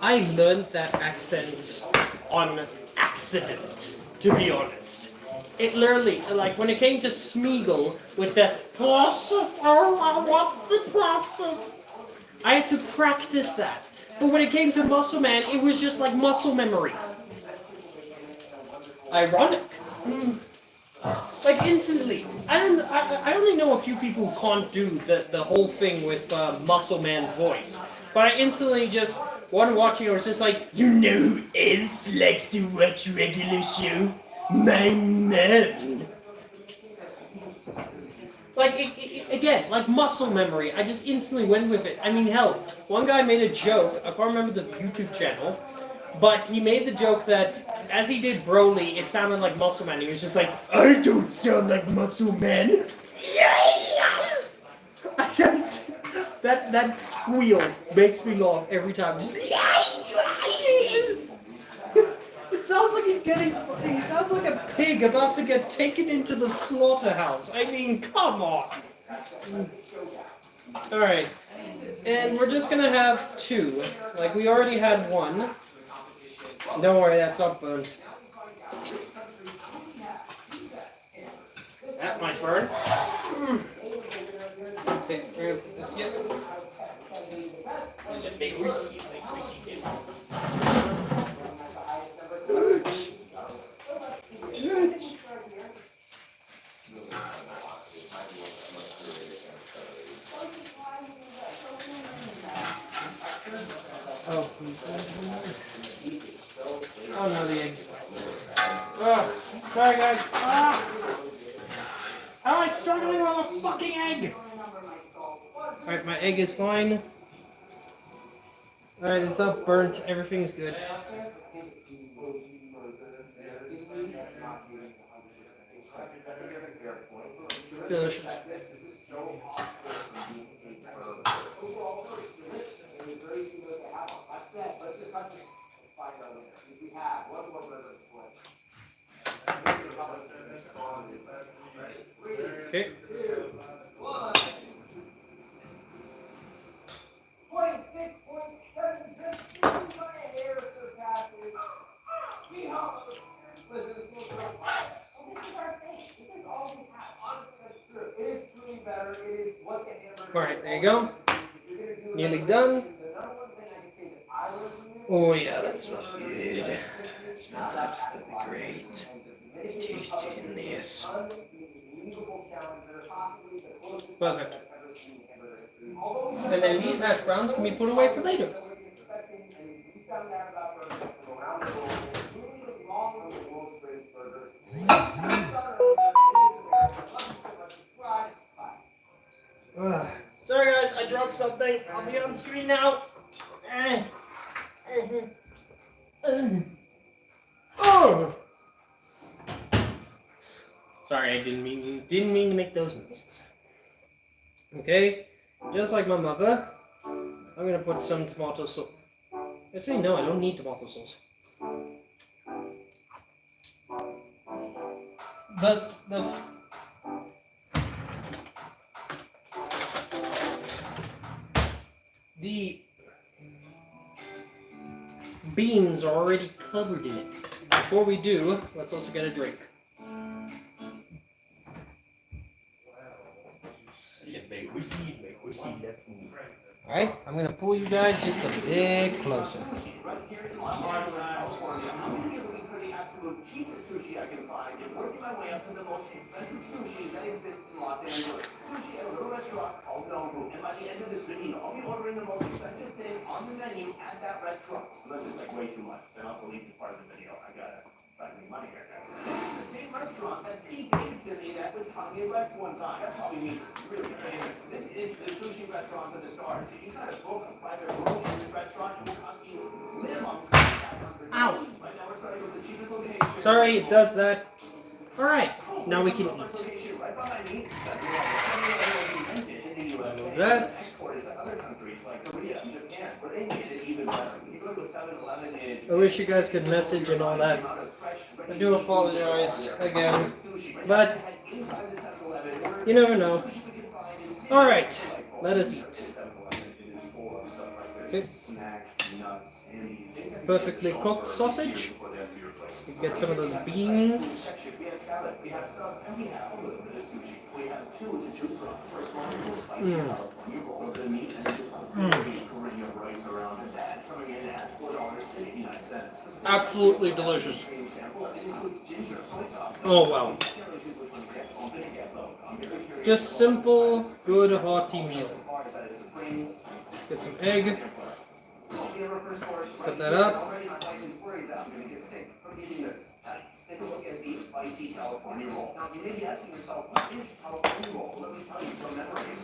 I learned that accent on accident, to be honest. It literally, like when it came to Smeagol with the process, oh, what's the process? I had to practice that. But when it came to Muscle Man, it was just like muscle memory. Ironic. Like instantly. I only know a few people who can't do the whole thing with Muscle Man's voice. But I instantly just, one watching it was just like, you know who else likes to watch regular show? My mom. Like, again, like muscle memory, I just instantly went with it. I mean, hell, one guy made a joke, I can't remember the YouTube channel, but he made the joke that, as he did Broly, it sounded like Muscle Man. He was just like, I don't sound like Muscle Man. I just, that squeal makes me laugh every time. Just, it sounds like he sounds like a pig about to get taken into the slaughterhouse. I mean, come on. Alright. And we're just gonna have 2. Like, we already had 1. Don't worry, that's not burnt. That might burn. Okay, we're gonna put this here. Let me greasy dip. Oh no, the eggs. Oh, sorry guys. Ah! How am I struggling with a fucking egg? Alright, my egg is fine. Alright, it's not burnt. Everything's good. Delicious. Okay. 26.7 just by a hair surpasses. Alright, there you go. Nearly done. Oh yeah, that smells good. It smells absolutely great. Tasty in this. Perfect. And then these hash browns can be put away for later. Sorry guys, I dropped something. I'll be on screen now. Oh! Sorry, I didn't mean to make those noises. Okay, just like my mother, I'm gonna put some tomato sauce. Actually, no, I don't need tomato sauce. But the beans are already covered in it. Before we do, let's also get a drink. Alright, I'm gonna pull you guys just a bit closer. Sushi I can find and working my way up to the most expensive sushi that exists in Los Angeles. Sushi at a little restaurant called Nobu. And by the end of this video, I'll be ordering the most expensive thing on the menu at that restaurant. Unless it's like way too much, then I'll delete this part of the video. I gotta find me money here, guys. This is the same restaurant that Pete Davidson ate at with Kanye West one time. That probably means it's really famous. This is the sushi restaurant of the stars. If you kind of book a private room in this restaurant, it will cost you minimum $500. Ow. Right now we're starting with the cheapest location. Sorry, it does that. Alright, now we can eat. That. I wish you guys could message and all that. I do apologize again, but you never know. Alright, let us eat. Okay. Perfectly cooked sausage. You get some of those beans. Absolutely delicious. Oh wow. Just simple, good, hearty meal. Get some egg. Put that up. Take a look at the spicy California roll. Now, you may be asking yourself, what is California roll? Let me tell you from memory.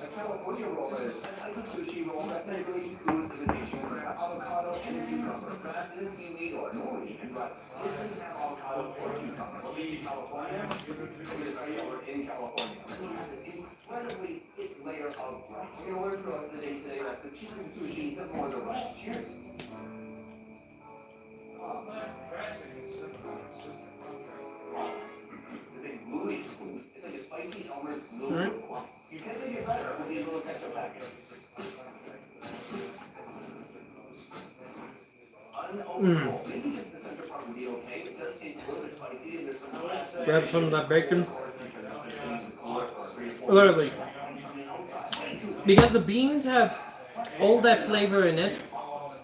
The California roll is a type of sushi roll that typically includes a addition of avocado and a cucumber, wrapped in a seaweed or Norwegian rice. It doesn't have avocado or cucumber. What makes it California? We're in California. We have this incredibly thick layer of rice. We're going to learn throughout the day today that the chicken sushi doesn't want the rice. Cheers. It's like a spicy Elmer's noodle. You can make it better with these little ketchup packets. Unopenable. Maybe just the center part would be okay. It does taste a little bit spicy and there's some Grab some of that bacon. Literally. Because the beans have all that flavor in it,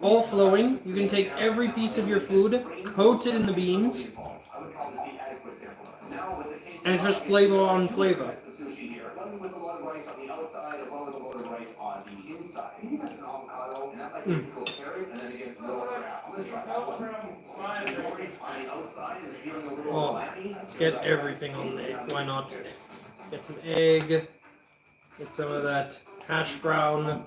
all flowing, you can take every piece of your food, coat it in the beans, and it's just flavor on flavor. Oh, let's get everything on there. Why not? Get some egg, get some of that hash brown,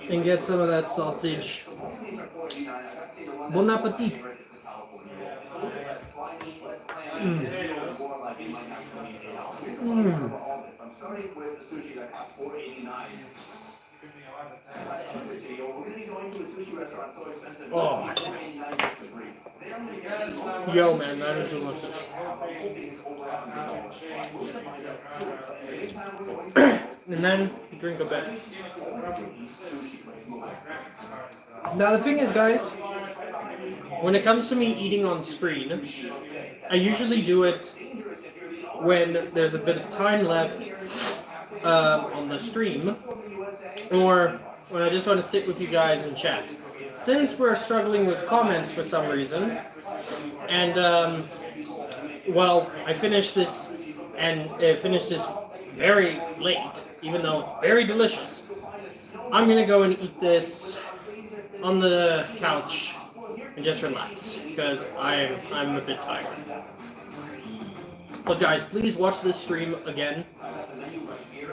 and get some of that sausage. Bon appetit. Oh. Yo, man, that is delicious. And then drink a bit. Now the thing is, guys, when it comes to me eating on screen, I usually do it when there's a bit of time left on the stream, or when I just want to sit with you guys and chat. Since we're struggling with comments for some reason, and well, I finished this very late, even though very delicious. I'm gonna go and eat this on the couch and just relax because I'm a bit tired. But guys, please watch this stream again.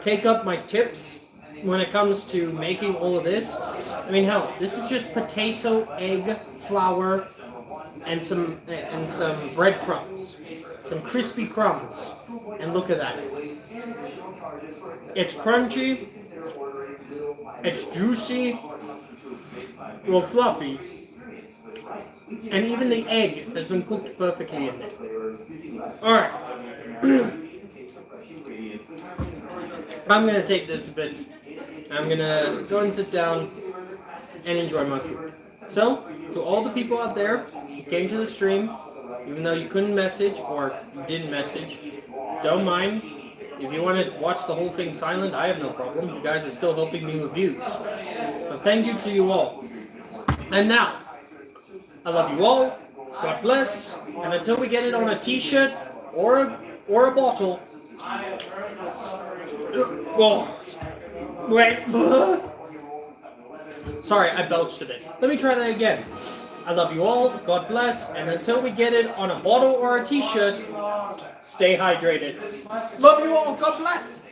Take up my tips when it comes to making all of this. I mean, hell, this is just potato, egg, flour, and some breadcrumbs, some crispy crumbs, and look at that. It's crunchy, it's juicy, well, fluffy, and even the egg has been cooked perfectly in it. Alright. I'm gonna take this a bit. I'm gonna go and sit down and enjoy my food. So, to all the people out there who came to the stream, even though you couldn't message, or you didn't message, don't mind. If you want to watch the whole thing silent, I have no problem. You guys are still helping me with views. But thank you to you all. And now, I love you all. God bless. And until we get it on a t-shirt or a bottle. Oh, wait. Sorry, I belched a bit. Let me try that again. I love you all. God bless. And until we get it on a bottle or a t-shirt, stay hydrated. Love you all. God bless.